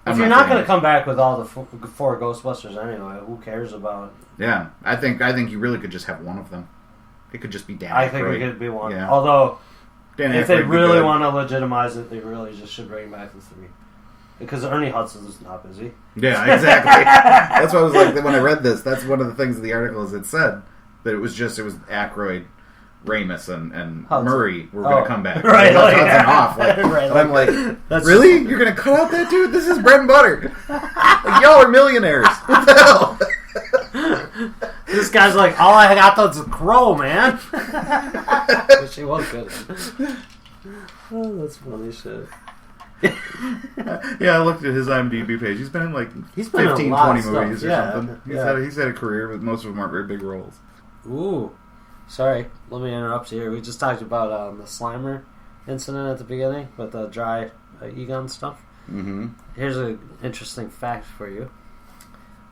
If you're not going to come back with all the 4 Ghostbusters anyway, who cares about? Yeah, I think you really could just have one of them. It could just be Dan Aykroyd. I think it could be one. Yeah. Although, if they really want to legitimize it, they really just should bring back the 3. Because Ernie Hudson is not busy. Yeah, exactly. That's what I was like when I read this. That's one of the things in the article is it said that it was Aykroyd, Ramis and Hudson. Murray were going to come back. Right, They left Hudson off. Like, right, and I'm like, that's really? You're going to cut out that dude? This is bread and butter. Like, y'all are millionaires. What the hell? This guy's like, all I got though is a crow, man. She was good. Oh, that's funny shit. Yeah, I looked at his IMDb page. He's been in like 15, 20 movies or something. He's had a career, but most of them aren't very big roles. Ooh. Sorry, let me interrupt you here. We just talked about the Slimer incident at the beginning with the dry Egon stuff. Mm-hmm. Here's an interesting fact for you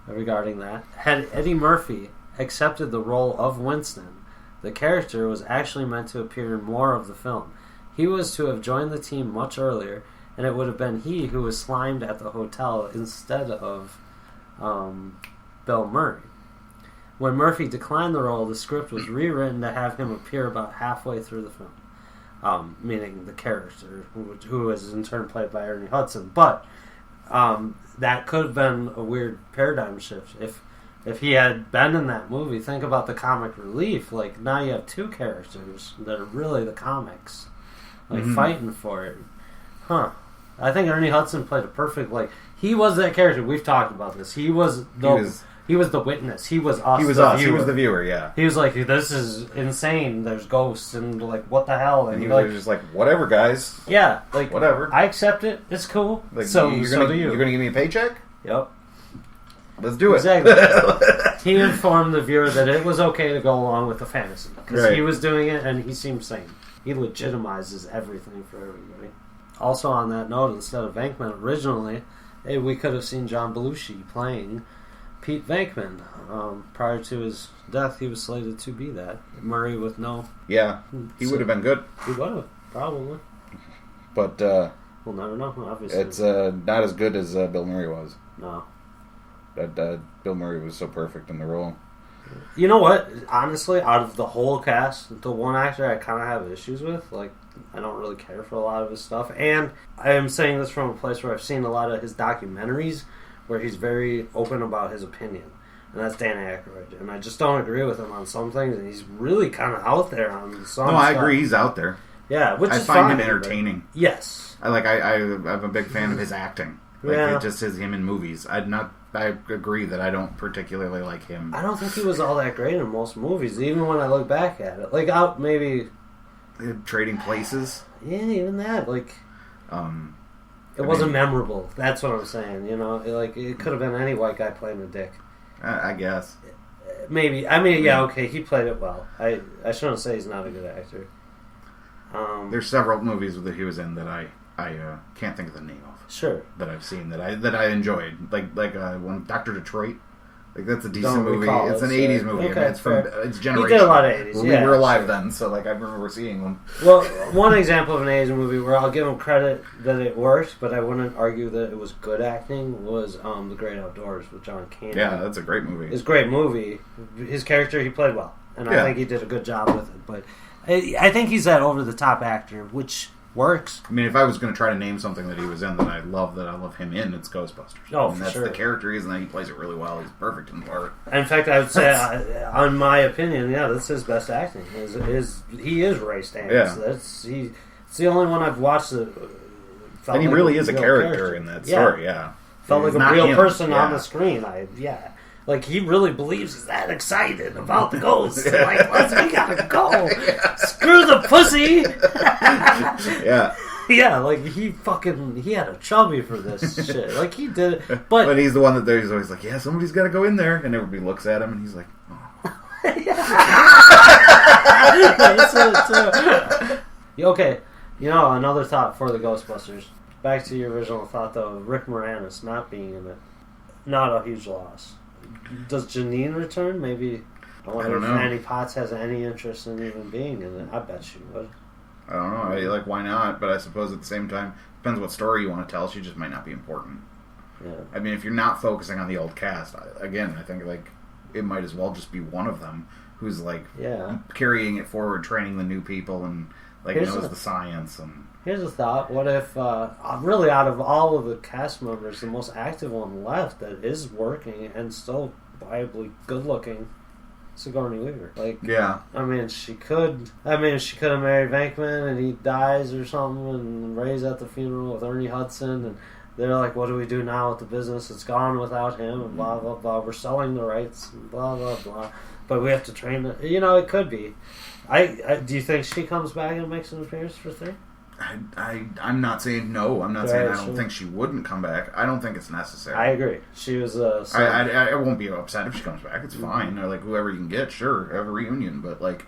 regarding that. Had Eddie Murphy accepted the role of Winston, the character was actually meant to appear in more of the film. He was to have joined the team much earlier, and it would have been he who was slimed at the hotel instead of Bill Murray. When Murphy declined the role, the script was rewritten to have him appear about halfway through the film. Meaning the character, who was in turn played by Ernie Hudson. But that could have been a weird paradigm shift. If he had been in that movie, think about the comic relief. Like, now you have two characters that are really the comics. Like, fighting for it. Huh. I think Ernie Hudson played a perfect, like, he was that character. We've talked about this. He was the witness. He was us. He was the us. Viewer. He was the viewer, yeah. He was like, this is insane. There's ghosts and, like, what the hell? And he was just like, whatever, guys. Yeah, like, whatever. I accept it. It's cool. Like, so do you. You're going to give me a paycheck? Yep. Let's do it. Exactly. He informed the viewer that it was okay to go along with the fantasy. Because he was doing it and he seemed sane. He legitimizes everything for everybody. Also on that note, instead of Venkman originally, we could have seen John Belushi playing Pete Venkman. Prior to his death, he was slated to be that. Murray with no... Yeah, he would have been good. He would have, probably. But we'll never know, obviously. it's not as good as Bill Murray was. No. But Bill Murray was so perfect in the role. You know what? Honestly, out of the whole cast, the one actor I kind of have issues with, like, I don't really care for a lot of his stuff. And I am saying this from a place where I've seen a lot of his documentaries where he's very open about his opinion. And that's Dan Aykroyd. And I just don't agree with him on some things. And he's really kind of out there on some stuff. No, I agree. He's out there. Yeah, which I is find fine, him entertaining. Yes. I'm a big fan of his acting. Like, it just is him in movies. I agree that I don't particularly like him. I don't think he was all that great in most movies, even when I look back at it. Like, out maybe... Trading Places? Yeah, even that. Like... It wasn't memorable. That's what I'm saying. You know, like, it could have been any white guy playing a dick. I guess. Maybe. I mean, yeah, okay, he played it well. I shouldn't say he's not a good actor. There's several movies that he was in that I can't think of the name of. Sure. That I've seen that I enjoyed. Like one Dr. Detroit. Like, that's a decent Don't movie. recall It's it, an so- 80s movie. okay, It's generational. He did a lot of 80s, We yeah, were alive sure. then, so like I remember seeing them. Well, one example of an 80s movie where I'll give him credit that it worked, but I wouldn't argue that it was good acting, was The Great Outdoors with John Candy. Yeah, that's a great movie. It's a great movie. His character, he played well. And I think he did a good job with it. But I think he's that over-the-top actor, which works. I mean, if I was going to try to name something that he was in that I love him in, it's Ghostbusters. Oh, and for that's sure. the character he is, and he plays it really well. He's perfect in the part. In fact, I would say, on my opinion, that's his best acting. He is Ray Stantz. Yeah. It's the only one I've watched that felt And he like really is a real character in that story, yeah. Felt He's like a not real him. person on Yeah. the screen. Like, he really believes he's that excited about the ghosts. Like, we gotta go. Screw the pussy. Yeah. Yeah, like, he had a chubby for this shit. Like, he did it. But he's the one that he's always like, yeah, somebody's got to go in there. And everybody looks at him, and he's like, oh. Okay, another thought for the Ghostbusters. Back to your original thought, though, of Rick Moranis not being in it. Not a huge loss. Does Janine return? Maybe. I wonder if Annie Potts has any interest in even being in it. I bet she would. I don't know. Why not? But I suppose at the same time, depends what story you want to tell. She just might not be important. Yeah. I mean, if you're not focusing on the old cast, I think it might as well just be one of them who's carrying it forward, training the new people, and knows the science. And here's a thought: what if, really, out of all of the cast members, the most active one left that is working and still viably good looking Sigourney Weaver. Like, yeah. I mean, she could have married Venkman and he dies or something, and Ray's at the funeral with Ernie Hudson, and they're like, what do we do now with the business? It's gone without him, and blah, blah, blah. We're selling the rights, and blah, blah, blah. But we have to train it. You know, it could be. Do you think she comes back and makes an appearance for 3? I'm not saying no. I'm not saying I don't think she wouldn't come back. I don't think it's necessary. I agree. She was I won't be upset if she comes back. It's fine. Or like whoever you can get, sure, have a reunion. But like,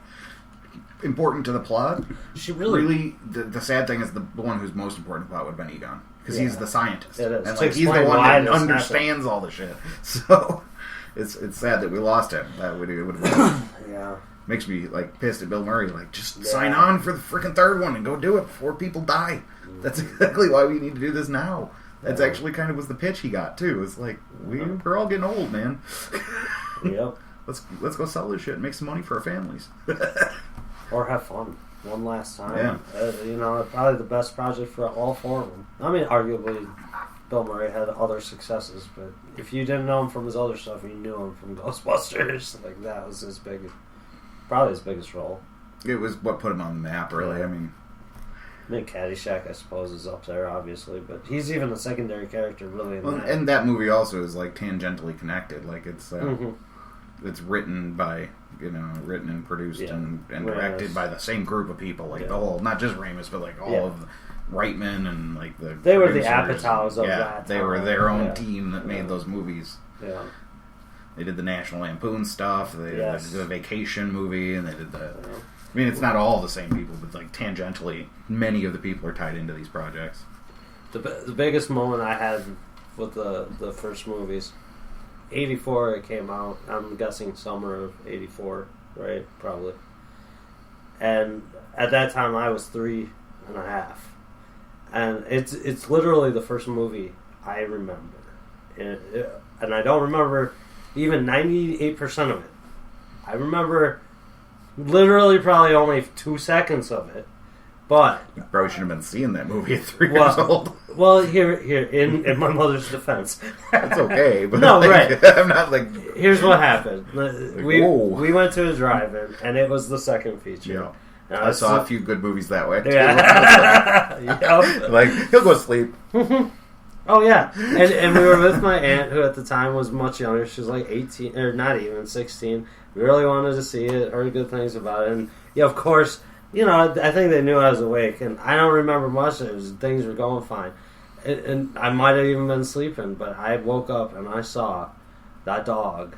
important to the plot. She really the sad thing is the one who's most important to the plot would have been Egon, because he's the scientist. It is. And like he's the one that understands all the shit. So it's sad that we lost him. That would have been yeah. Makes me like pissed at Bill Murray. Like, just sign on for the freaking 3rd one and go do it before people die. That's exactly why we need to do this now. That's actually kind of was the pitch he got too. It's like we're all getting old, man. Yep. Let's go sell this shit and make some money for our families. Or have fun one last time. Yeah. You know, probably the best project for all 4 of them. I mean, arguably, Bill Murray had other successes, but if you didn't know him from his other stuff, you knew him from Ghostbusters. Like, that was probably his biggest role. It was what put him on the map, really. I mean, Caddyshack, I suppose, is up there, obviously, but he's even a secondary character, really. And that movie also is like tangentially connected. Like it's written by written and produced and directed by the same group of people. Like the whole, not just Ramis, but like all of Reitman and like the they were the Apatows of that. They were their own team that made those movies. Yeah. They did the National Lampoon stuff. They did the Vacation movie, and they did the. I mean, it's not all the same people, but like tangentially, many of the people are tied into these projects. The biggest moment I had with the first movies, 84 it came out. I'm guessing summer of 84, right? Probably. And at that time, I was 3 and a half, and it's literally the first movie I remember, and I don't remember even 98% of it. I remember literally probably only 2 seconds of it, but you probably should have been seeing that movie at 3 years old. Well, here, in my mother's defense, that's okay. But no, like, right? I'm not like. Here's what happened. We went to a drive-in, and it was the second feature. Yeah. I saw a few good movies that way too. Yeah. Like he'll go to sleep. Oh yeah, and we were with my aunt, who at the time was much younger. She was like 18, or not even 16. We really wanted to see it, heard good things about it, and yeah, of course, I think they knew I was awake, and I don't remember much. Things were going fine, and I might have even been sleeping, but I woke up and I saw that dog,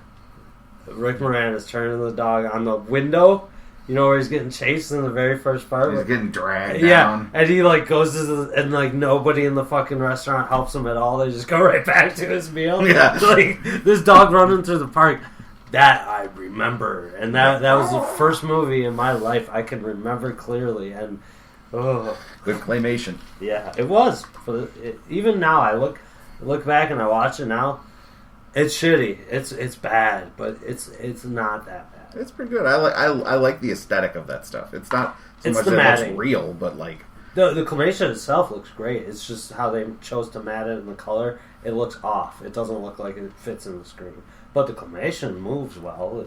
Rick Moranis, turning the dog on the window. You know where he's getting chased in the very first part? He's getting dragged down. And he goes to and nobody in the fucking restaurant helps him at all. They just go right back to his meal. Yeah. This dog running through the park, that I remember. And that was the first movie in my life I can remember clearly. And good claymation. Yeah, it was. Even now, I look back and I watch it now. It's shitty. It's bad, but it's not that bad. It's pretty good. I like the aesthetic of that stuff. It's not so much that it looks real, but like the claymation itself looks great. It's just how they chose to matte it in the color. It looks off. It doesn't look like it fits in the screen. But the claymation moves well.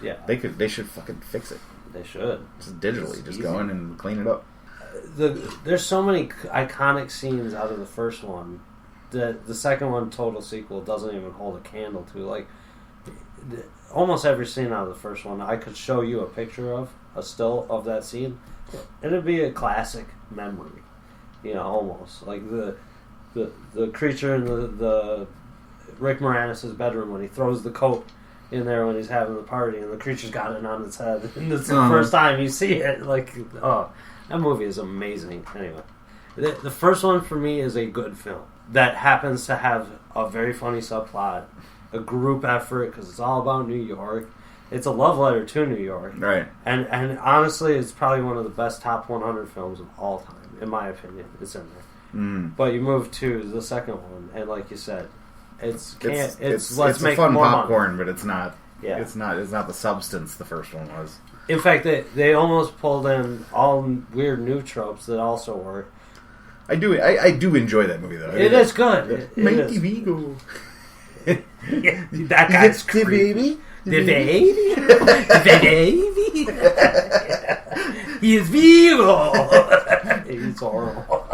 Yeah, they should fucking fix it. They should just digitally, just go in and clean it up. There's so many iconic scenes out of the first one that the second one, total sequel, doesn't even hold a candle to. Like, almost every scene out of the first one, I could show you a picture of, a still of that scene, and it'd be a classic memory. Almost like the creature in the Rick Moranis' bedroom when he throws the coat in there when he's having the party, and the creature's got it on its head, and it's the first time you see it. Like, that movie is amazing. Anyway, the first one for me is a good film that happens to have a very funny subplot, a group effort, because it's all about New York. It's a love letter to New York. Right. And honestly, it's probably one of the best top 100 films of all time, in my opinion. It's in there. Mm. But you move to the second one, and like you said, it's let's make fun more popcorn, money. but it's not. Yeah. It's not the substance the first one was. In fact, they almost pulled in all weird new tropes that also work. I do enjoy that movie though. It is good. Mighty Vigo. Yeah, that guy's creepy. Baby. The baby? The baby? He is vivo! He's horrible.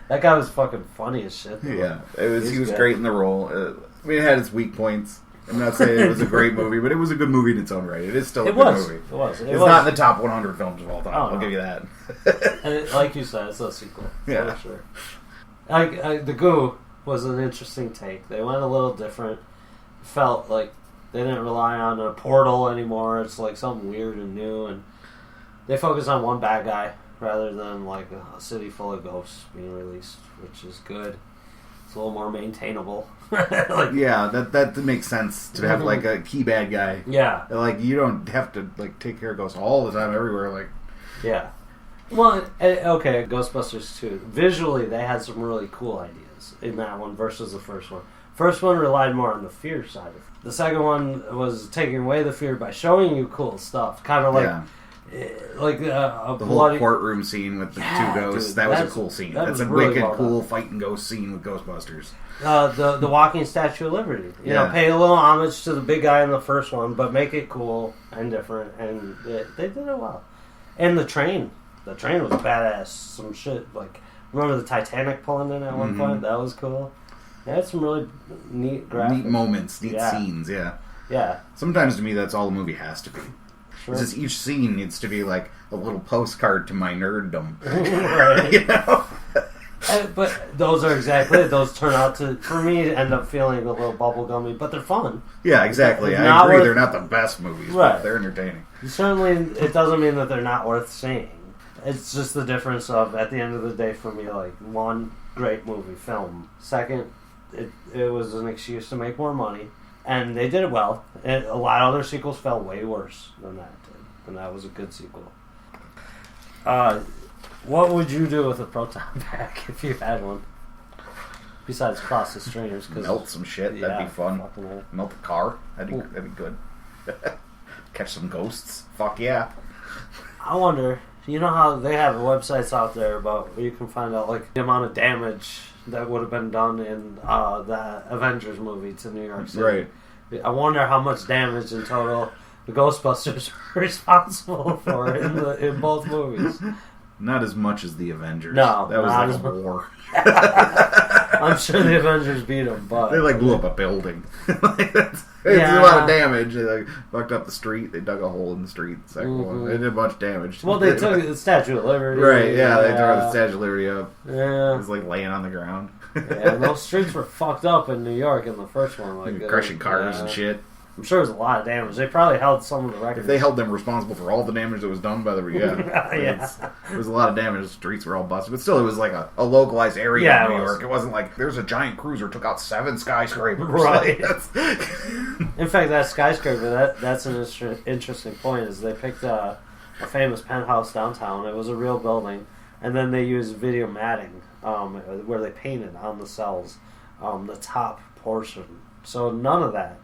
That guy was fucking funny as shit. Though. Yeah, he was great in the role. I mean, it had its weak points. I'm not saying it was a great movie, but it was a good movie in its own right. It is still a good movie. It was. It's not in the top 100 films of all time. I'll give you that. And like you said, it's a sequel. Yeah. For sure. The Goo was an interesting take. They went a little different. Felt like they didn't rely on a portal anymore. It's like something weird and new, and they focused on one bad guy rather than like a city full of ghosts being released, which is good. It's a little more maintainable. That makes sense to have like a key bad guy. Yeah, like you don't have to like take care of ghosts all the time everywhere. Like, yeah. Well, okay, Ghostbusters 2. Visually, they had some really cool ideas in that one versus the first one. First one relied more on the fear side of it. The second one was taking away the fear by showing you cool stuff. Kind of like a the bloody... whole courtroom scene with the two ghosts. Dude, that was a cool scene. That's a really wicked, well cool fighting ghost scene with Ghostbusters. The walking Statue of Liberty. You know, pay a little homage to the big guy in the first one, but make it cool and different. And they did it well. And the train. The train was badass. Some shit like... Remember the Titanic pulling in at one point? That was cool. They had some really neat graphics. Neat moments, neat scenes, yeah. Yeah. Sometimes to me that's all a movie has to be. Sure. It's just each scene needs to be like a little postcard to my nerddom. Right. You know? But those are exactly it. Those turn out to, for me, end up feeling a little bubblegummy, but they're fun. Yeah, exactly. I agree they're not the best movies, but they're entertaining. Certainly, it doesn't mean that they're not worth seeing. It's just the difference of, at the end of the day, for me, like, one, great movie, film. Second, it was an excuse to make more money. And they did it well. And a lot of other sequels fell way worse than that did. And that was a good sequel. What would you do with a proton pack if you had one? Besides cross the stringers. Melt some shit. That'd be fun. Melt the car. That'd be good. Catch some ghosts. Fuck yeah. I wonder... You know how they have websites out there about where you can find out like the amount of damage that would have been done in the Avengers movie to New York City. Right. I wonder how much damage in total the Ghostbusters were responsible for in both movies. Not as much as the Avengers. No, that was like a war. I'm sure the Avengers beat them, but they like blew up a building. They did a lot of damage. They like fucked up the street. They dug a hole in the street. The second one, they did a bunch of damage. Well, they took the Statue of Liberty. Right? Yeah, they tore the Statue of Liberty up. Yeah, it was like laying on the ground. Yeah, and those streets were fucked up in New York in the first one, like crushing cars and shit. I'm sure it was a lot of damage. They probably held some of the records. If they held them responsible for all the damage that was done by the it was a lot of damage. The streets were all busted, but still, it was like a localized area in New York. It wasn't like there's a giant cruiser took out 7 skyscrapers. Right. In fact, that skyscraper that's an interesting point. Is they picked a famous penthouse downtown. It was a real building, and then they used video matting where they painted on the cells the top portion. So none of that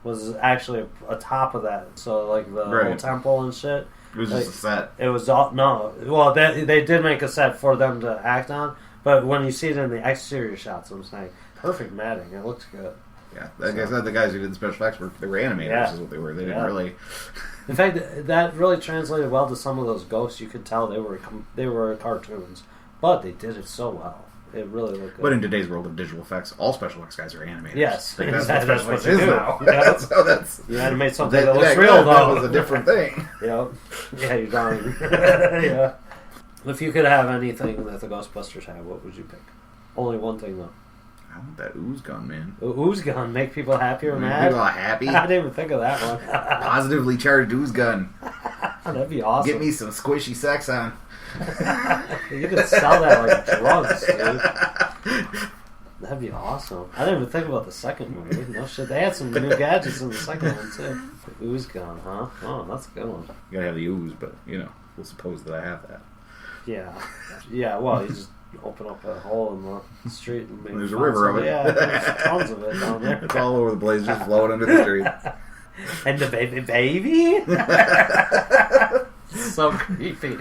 was actually a top of that. So like the whole temple and shit. It was just a set. It was all Well, they did make a set for them to act on, but when you see it in the exterior shots, I'm saying perfect matting. It looks good. Yeah, like I said, the guys who did the special effects they were animators, is what they were. They didn't really. In fact, that really translated well to some of those ghosts. You could tell they were cartoons, but they did it so well. It really looked good. But in today's world of digital effects, all special effects guys are animators. Yes, like, that's what they do now. Yeah. So you animate something that looks real, though. That was a different thing. Yeah, you're dying. Yeah. If you could have anything that the Ghostbusters had, what would you pick? Only one thing, though. I want that ooze gun, man. Ooze gun? Make people happy or mad? Make people happy? I didn't even think of that one. Positively charged ooze gun. That'd be awesome. Get me some squishy sex on. You could sell that like drugs, dude. That'd be awesome. I didn't even think about the second movie. No shit. They had some new gadgets in the second one, too. The ooze gun, huh? Oh, that's a good one. You gotta have the ooze, but, we'll suppose that I have that. Yeah. Yeah, well, you just open up a hole in the street and make there's a river of it. Yeah, there's tons of it down there. It's all over the place, just flowing under the street. And the baby? So creepy.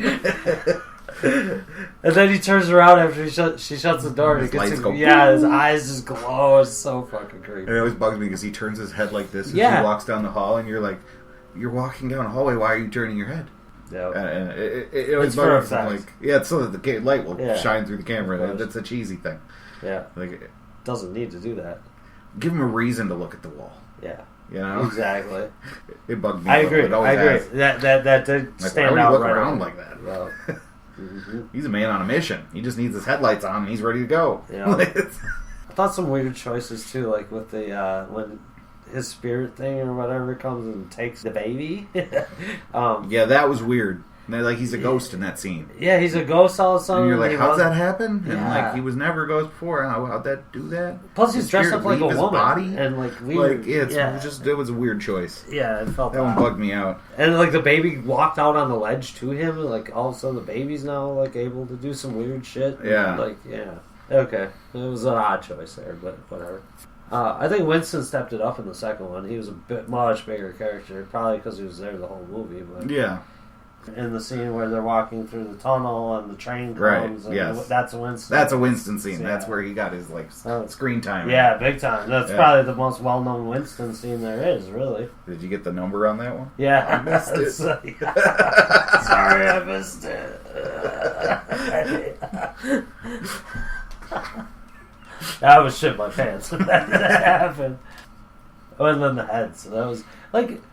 And then he turns around after she shuts the door. And his eyes just glow. It's so fucking creepy. And it always bugs me because he turns his head like this as he walks down the hall, and you're like, you're walking down a hallway. Why are you turning your head? Yeah, and it always bugs me. Like, it's so that the light will shine through the camera. That's a cheesy thing. Yeah, like it doesn't need to do that. Give him a reason to look at the wall. Yeah. You know? Exactly. It bugged me. I agree. That did stand out. Why would he look around like that? Well, he's a man on a mission. He just needs his headlights on and he's ready to go. Yeah. I thought some weird choices too, like with the when his spirit thing or whatever comes and takes the baby. Yeah, that was weird. Like he's a ghost in that scene. Yeah, he's a ghost all of a sudden. And you're like, how'd that happen? And like, he was never a ghost before. How'd that do that? Plus, he's dressed up like a woman. Body? And like weird. Like, it was a weird choice. Yeah, it felt that one bugged me out. And like the baby walked out on the ledge to him. Like all of a sudden, the baby's now like able to do some weird shit. Yeah. Like okay, it was an odd choice there, but whatever. I think Winston stepped it up in the second one. He was a much bigger character, probably because he was there the whole movie. But yeah. In the scene where they're walking through the tunnel and the train comes, and that's a Winston. That's a Winston scene. Yeah. That's where he got his screen time. Yeah, big time. That's probably the most well-known Winston scene there is. Really. Did you get the number on that one? Yeah, I missed it. Sorry, I missed it. I was shit my pants when that happened. And then the head. So that was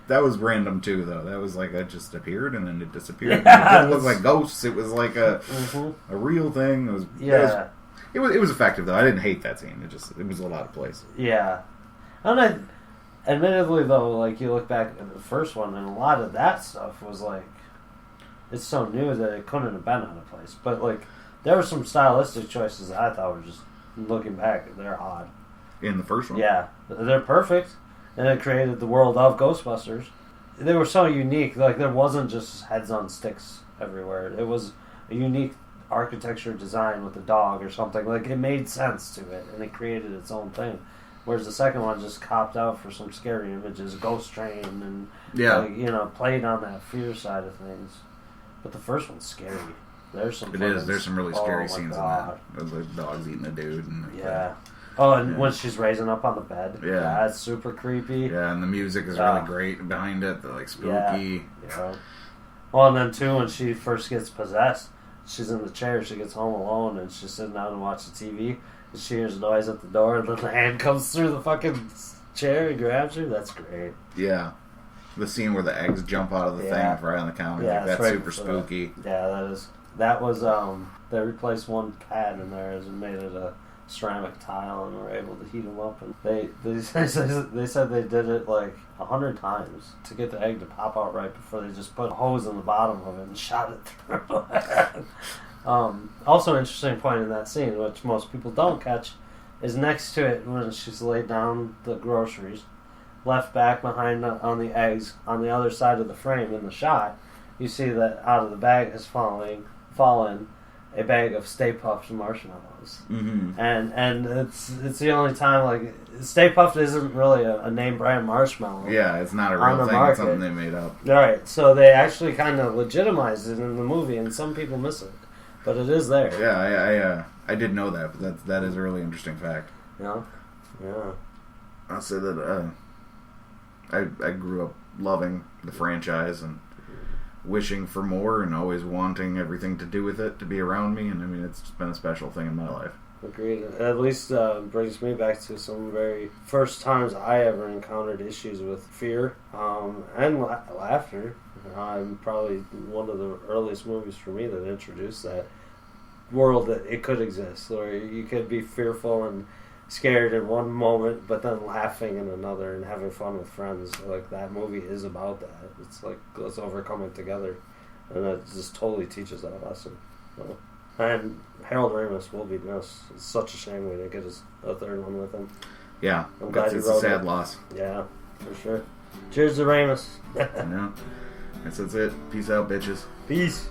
that was random too, though. That was like it just appeared and then it disappeared. Yeah, it wasn't like ghosts. It was like a real thing. It was effective though. I didn't hate that scene. It was a lot of place. Yeah, and admittedly though, like you look back at the first one, and a lot of that stuff was like it's so new that it couldn't have been out of place. But like there were some stylistic choices that I thought were just looking back, they're odd. In the first one, yeah, they're perfect. And it created the world of Ghostbusters. They were so unique. Like, there wasn't just heads on sticks everywhere. It was a unique architecture design with a dog or something. Like, it made sense to it, and it created its own thing. Whereas the second one just copped out for some scary images, ghost train, and, like, played on that fear side of things. But the first one's scary. There's some really scary scenes in that. The dog's eating a dude. And Oh, and when she's raising up on the bed. Yeah. That's super creepy. Yeah, and the music is really great behind it. Like, spooky. Yeah. Well, and then, too, when she first gets possessed, she's in the chair, she gets home alone, and she's sitting down and watching TV, and she hears a noise at the door, and then the hand comes through the fucking chair and grabs her. That's great. Yeah. The scene where the eggs jump out of the thing right on the counter. Yeah, that's right super spooky. Yeah, that was, they replaced one pad in there and made it a ceramic tile, and were able to heat them up, and they said they did it like 100 times to get the egg to pop out right before they just put a hose in the bottom of it and shot it through. Also, an interesting point in that scene, which most people don't catch, is next to it when she's laid down the groceries, left back behind on the eggs on the other side of the frame in the shot. You see that out of the bag has fallen a bag of Stay Puft marshmallows, and it's the only time like Stay Puft isn't really a name brand marshmallow. Yeah, it's not a real thing. It's something they made up. All right, so they actually kind of legitimized it in the movie, and some people miss it, but it is there. Yeah, I did know that, but that is a really interesting fact. Yeah. I'll say that I grew up loving the franchise and wishing for more and always wanting everything to do with it to be around me, and I mean it's been a special thing in my life. Agreed. At least brings me back to some very first times I ever encountered issues with fear and laughter. Probably one of the earliest movies for me that introduced that world that it could exist, where you could be fearful and scared in one moment, but then laughing in another and having fun with friends. Like, that movie is about that. It's like, let's overcome it together. And it just totally teaches that lesson. So. And Harold Ramis will be missed. It's such a shame we didn't get a third one with him. Yeah, I'm glad it's a sad loss. Yeah, for sure. Cheers to Ramis. Yeah. That's it. Peace out, bitches. Peace.